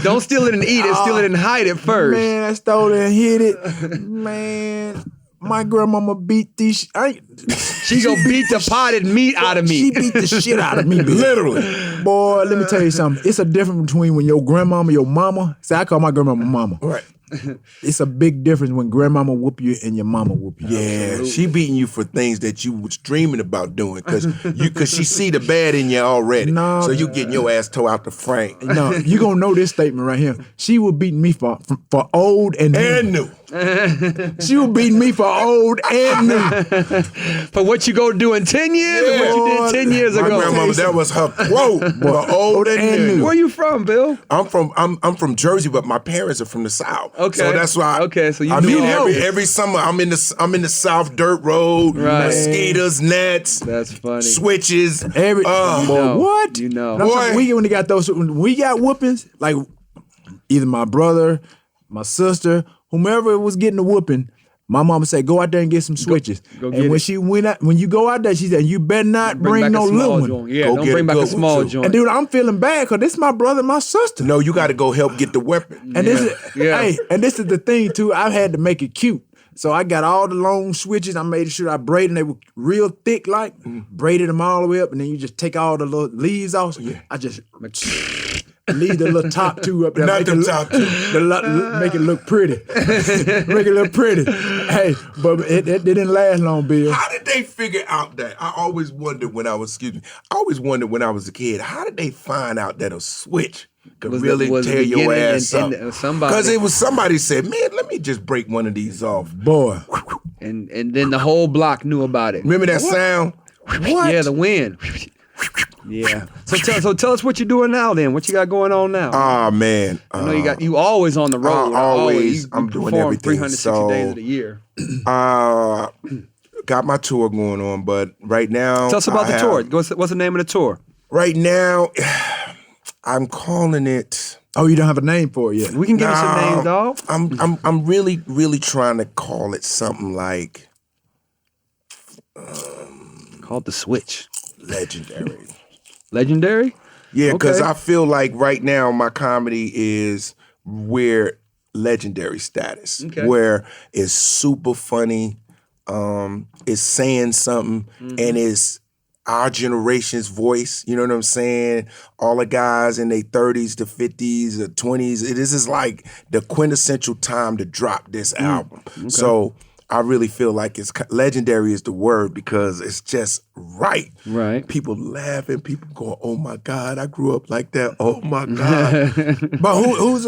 Don't steal it and eat it. Steal it and hide it first. Man, I stole it and hid it. Man, my grandmama beat these. She gonna beat the potted meat out of me. She beat the shit out of me, literally. Boy, let me tell you something. It's a difference between when your grandmama, your mama. See, I call my grandmama mama. Right. It's a big difference when grandmama whoop you and your mama whoop you. Yeah, she beating you for things that you was dreaming about doing because she see the bad in you already. No. So you getting your ass tore out the frame. No, you gonna know this statement right here. She was beating me for old and new. And new. She was beating me for old and new. For what you gonna do in 10 years and what you did 10 years My ago. grandmama, that was her quote. For old and new. Where you from, Bill? I'm from Jersey, but my parents are from the South. Okay. So that's why. Okay, so you I knew mean, all. every summer I'm in the South dirt road, Right. mosquitoes, nets, That's funny. switches. Boy, know. what? You know. And I'm talking- Boy. when we got whoopings, like either my brother, my sister, whomever was getting the whooping, my mama said, "Go out there and get some switches." go and get when it. she went out, when you go out there, she said, "You better not bring back no a small little one." joint. Yeah, Go don't get bring a back a good small one, too. joint. And dude, I'm feeling bad because this is my brother and my sister. No, you got to go help get the weapon. And this is Yeah. hey, and this is the thing too. I've had to make it cute. So I got all the long switches. I made sure I braided them. They were real thick, like braided them all the way up, and then you just take all the little leaves off. I just leave the little top two up there. Not the top two. Make it look pretty. Make it look pretty. Hey, but it didn't last long, Bill. How did they figure out that? I always wondered when I was a kid, how did they find out that a switch could really tear your ass up? Because it was somebody said, man, let me just break one of these off. Boy. And then the whole block knew about it. Remember that sound? What? Yeah, the wind. Yeah. So tell us what you're doing now then. What you got going on now? Oh man. I know you always on the road. Always. You I'm doing perform everything. 360 days of the year. Got my tour going on, but right now Tell us about the tour. What's the name of the tour? Right now, I'm calling it. Oh, you don't have a name for it yet? We can give us a name, dog. I'm really trying to call it something like Called The Switch. legendary. Legendary? Yeah, because Okay. I feel like right now my comedy is where legendary status, Okay. where it's super funny, it's saying something, and it's our generation's voice. You know what I'm saying? All the guys in their 30s to 50s or 20s. This is like the quintessential time to drop this album. So I really feel like it's legendary is the word because it's just right. Right. People laughing, people going, "Oh my God, I grew up like that." Oh my God. But who's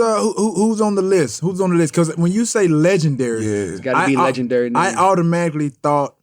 on the list? Who's on the list? Because when you say legendary, Yeah. Got to be legendary name. I automatically thought,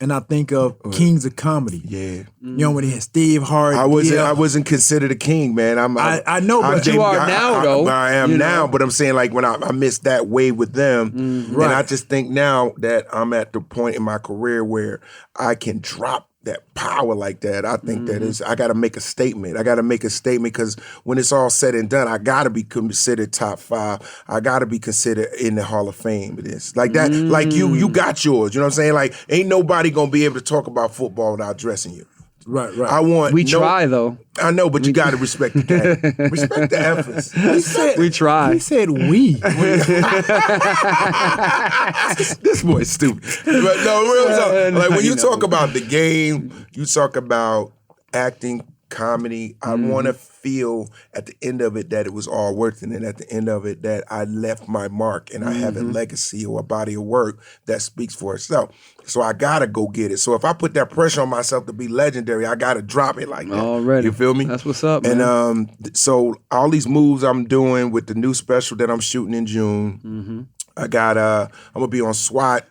and I think of Kings of Comedy. Yeah. You know when he had Steve Harvey. I wasn't considered a king, man. I know, but you are now, though. I am You now, know. but I'm saying like when I missed that wave with them, and I just think now that I'm at the point in my career where I can drop that power like that. I think that is, I got to make a statement. I got to make a statement because when it's all said and done, I got to be considered top 5. I got to be considered in the Hall of Fame. It is like that. Like you got yours. You know what I'm saying? Like ain't nobody gonna be able to talk about football without dressing you. Right. I want. We try, though. I know, but you got to respect the game. Respect the efforts. We try. He said we. This boy's stupid. But no, real talk. Like when you talk about the game, you talk about acting, comedy. I want to feel at the end of it that it was all worth it, and at the end of it that I left my mark and I have a legacy or a body of work that speaks for itself. So I gotta go get it. So if I put that pressure on myself to be legendary, I gotta drop it like that. Already. You feel me? That's what's up, man. And so all these moves I'm doing with the new special that I'm shooting in June. I got I'm gonna be on SWAT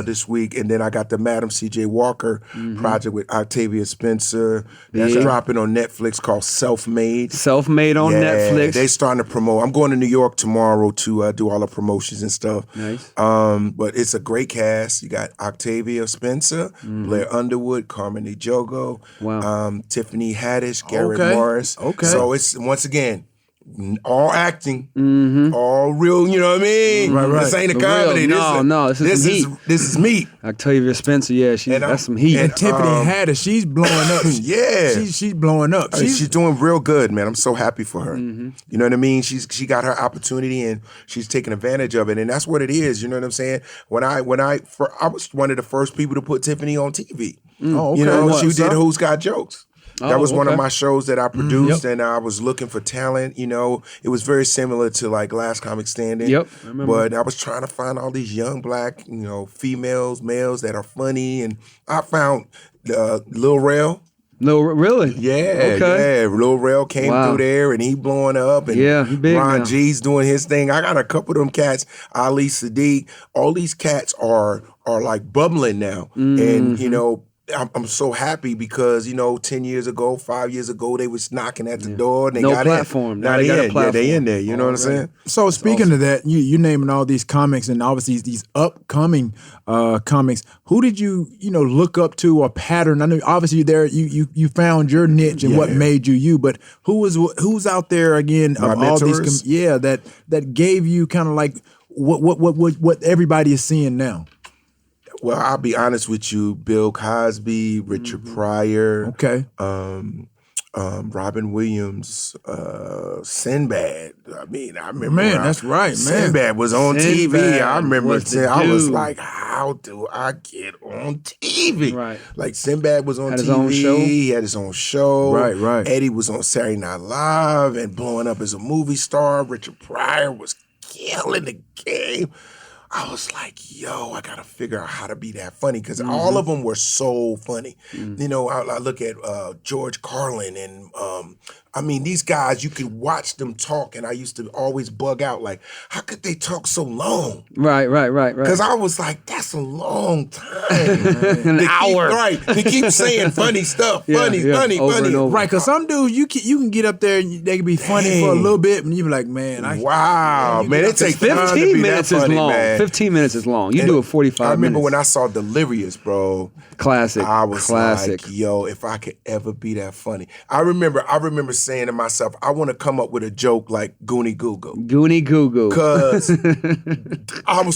this week, and then I got the Madam C.J. Walker project with Octavia Spencer. That's dropping on Netflix called Self-Made. Self-Made on Netflix. They starting to promote. I'm going to New York tomorrow to do all the promotions and stuff. Nice. But it's a great cast. You got Octavia Spencer, Blair Underwood, Carmen Ejogo, Wow. Tiffany Haddish, Garrett Okay. Morris. Okay. So it's once again all acting, all real. You know what I mean? Right. This ain't a For real. comedy. No, this is some heat. This is meat. Octavia Spencer, yeah, that's some heat. And Tiffany Haddish, she's blowing up. Yeah. She's blowing up. She's doing real good, man. I'm so happy for her. You know what I mean? She got her opportunity and she's taking advantage of it, and that's what it is. You know what I'm saying? I was one of the first people to put Tiffany on TV. Oh, okay. You know, What, she so? did Who's Got Jokes. That was one of my shows that I produced, Yep. and I was looking for talent. You know, it was very similar to like Last Comic Standing. Yep, I remember. But I was trying to find all these young black, females, males that are funny, and I found Lil Rel. No, really? Yeah, Okay. yeah. Lil Rel came Wow. through there, and he blowing up, and Yeah, he big Ron now. G's doing his thing. I got a couple of them cats. Ali Sadiq. All these cats are like bubbling now, and I'm so happy because 10 years ago, 5 years ago, they was knocking at the door and they No got platform. in. Now Now they got a Yeah, platform. they in there. You know what I'm saying? So speaking of that, you naming all these comics and obviously these upcoming comics. Who did you look up to or pattern? I know obviously there you found your niche and what made you. But who's out there again My of all mentors? these? That gave you kind of like what everybody is seeing now. Well, I'll be honest with you. Bill Cosby, Richard Pryor. Okay. Robin Williams, Sinbad. I mean, I remember. Man, that's right, man. Sinbad was on Sinbad TV. I remember. was the I was dude. like, how do I get on TV? Right. Like Sinbad was on Had TV. his own show. He had his own show. Right, right. Eddie was on Saturday Night Live and blowing up as a movie star. Richard Pryor was killing the game. I was like, yo, I gotta figure out how to be that funny because all of them were so funny. You know, I look at George Carlin and I mean, these guys, you could watch them talk, and I used to always bug out like, how could they talk so long? Right. Because I was like, that's a long time. An hour. They keep saying funny stuff, funny. Over and over. Right, because some dudes you can get up there and they can be funny for a little bit, and you be like, man, wow, man, it takes time to 15 be minutes that funny, is long. man. 15 minutes is long. You And do it 45 minutes. I remember when I saw Delirious, bro. Classic. I was Classic. like, yo, if I could ever be that funny. I remember saying to myself, I want to come up with a joke like Goonie Goo Goo. Goonie Goo Goo. Because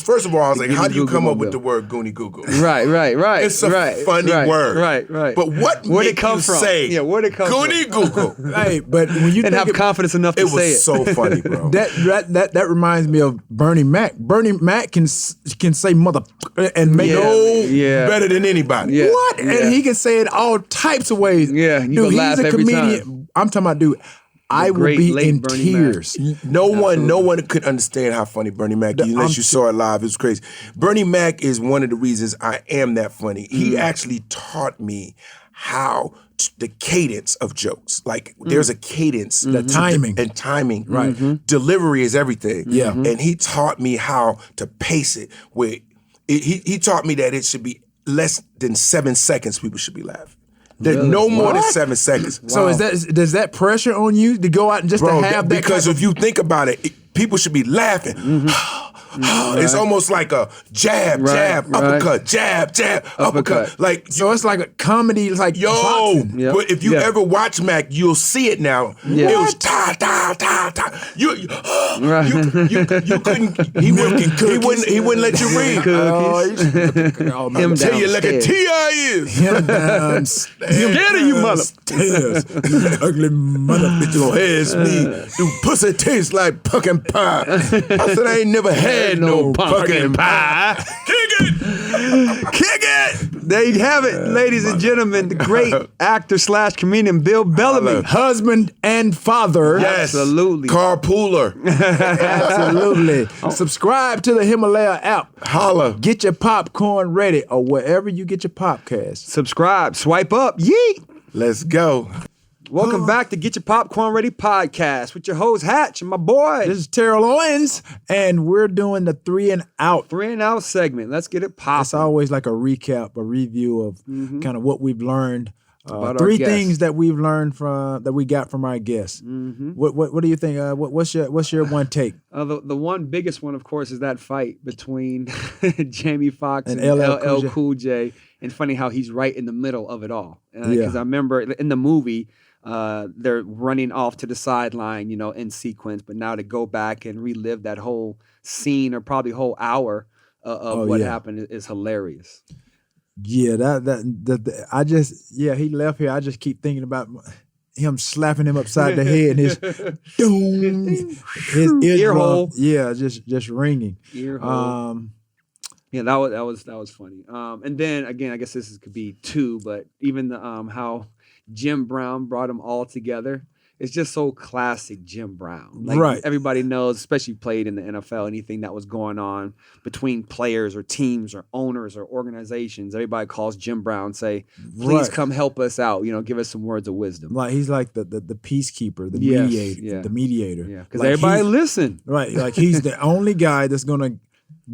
first of all, I was like, how do you Goonie come Goo up with Goo. the word Goonie Goo Goo? Right. It's a funny word. Right. But what Where'd made it come you from? say Yeah, where'd it come Goonie from? Goo Goo? hey, but when you And think have confidence enough to It say it. was so funny, bro. that reminds me of Bernie Mac. Bernie Mac can say mother and make Yeah. better than anybody. Yeah. what? Yeah. And he can say it all types of ways. Yeah, you dude, go he's laugh a every comedian. time. I'm talking about, dude. I would great be late in Bernie tears. No one could understand how funny Bernie Mac is unless you saw it live. It was crazy. Bernie Mac is one of the reasons I am that funny. He actually taught me how the cadence of jokes. Like there's a cadence, the timing. and timing. Right. Delivery is everything. Yeah. And he taught me how to pace it. He taught me that it should be less than 7 seconds. People should be laughing. There's no more than 7 seconds. So does that pressure on you to go out and just Bro, to have that because kind if you think about it, people should be laughing. It's almost like a jab, uppercut, jab, uppercut. Like so it's like a comedy. It's like boxing. Yep. But if you ever watch Mac, you'll see it now. Yeah. It was ta. You couldn't. He wouldn't let you read. Oh, Him Tell you like a downstairs. T.I. is. him downstairs. Get it, you mother. You ugly mother bitch. You gonna ask me, do pussy taste like pumpkin pie? I said I ain't never had no pumpkin pie. Kick it! There you have it, ladies and gentlemen. The great actor / comedian Bill Bellamy. Husband and father. Yes, Absolutely. Carpooler. Absolutely. Subscribe to the Himalaya app. Holla. Get your popcorn ready or wherever you get your podcast. Subscribe. Swipe up. Yeet. Let's go. Welcome back to Get Your Popcorn Ready podcast with your host Hatch and my boy. This is Terrell Owens, and we're doing the 3 and Out. 3 and Out segment. Let's get it It's popping. always like a recap, a review of kind of what we've learned. About our 3 guests. things that we've learned that we got from our guests. What do you think? What's your one take? The one biggest one, of course, is that fight between Jamie Foxx and LL LL Cool Cool J. And funny how he's right in the middle of it all. Yeah. Because I remember in the movie, they're running off to the sideline, in sequence. But now to go back and relive that whole scene or probably whole hour of what happened is hilarious. Yeah, he left here. I just keep thinking about him slapping him upside the head and his doom, his Ear hole. Yeah, just ringing. Ear hole. Yeah, that was funny. And then again, I guess could be 2, but even the how Jim Brown brought them all together. It's just so classic Jim Brown. Like right. Everybody knows, especially played in the NFL, anything that was going on between players or teams or owners or organizations, everybody calls Jim Brown, say, please come help us out, give us some words of wisdom. Like he's like the peacekeeper, the Yes, mediator, yeah. the mediator. Yeah, because like everybody listen. Right, like he's the only guy that's gonna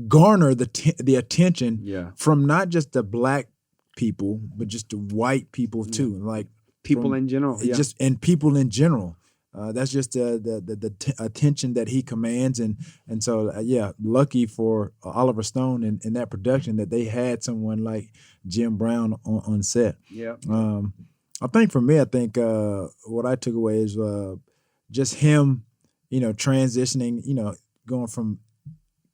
garner the attention from not just the black people, but just the white people too. Like People in general. Just and people in general. That's just the attention that he commands, and so lucky for Oliver Stone in that production that they had someone like Jim Brown on set. Yeah. I think for me, what I took away is just him, transitioning, going from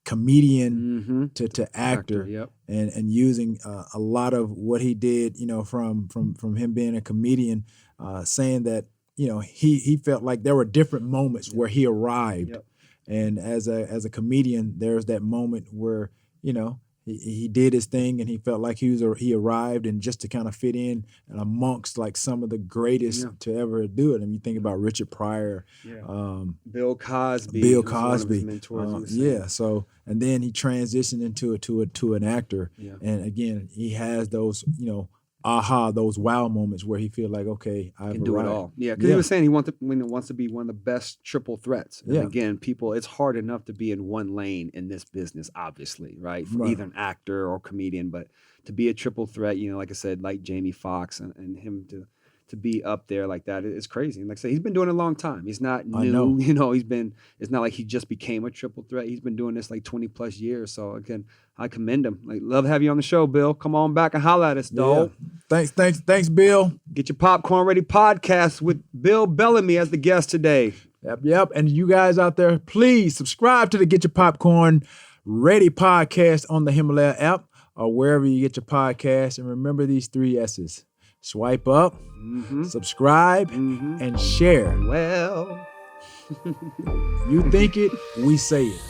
comedian to actor. Yep. And using a lot of what he did, from him being a comedian, saying that he felt like there were different moments where he arrived. Yep. And as a comedian, there's that moment where, he did his thing and he felt like he arrived, and just to kind of fit in and amongst like some of the greatest to ever do it. And you think about Richard Pryor, Bill Cosby. Bill who's one of his Cosby. mentors, So, and then he transitioned into an actor. Yeah. And again, he has those, those wow moments where he feel like, okay, I've can do arrived. it all. Yeah, because he was saying he wants to be one of the best triple threats. And Yeah. again, it's hard enough to be in one lane in this business, obviously, right? For either an actor or comedian, but to be a triple threat, like I said, like Jamie Foxx and him to be up there like that is crazy. And like I said, he's been doing it a long time. He's not new. It's not like he just became a triple threat. He's been doing this like 20 plus years. So again, I commend him. Like, love to have you on the show, Bill. Come on back and holla at us, dog. Yeah. Thanks, Bill. Get Your Popcorn Ready podcast with Bill Bellamy as the guest today. Yep. And you guys out there, please subscribe to the Get Your Popcorn Ready podcast on the Himalaya app or wherever you get your podcast. And remember these 3 S's. Swipe up, subscribe, and share. Well, You think it, we say it.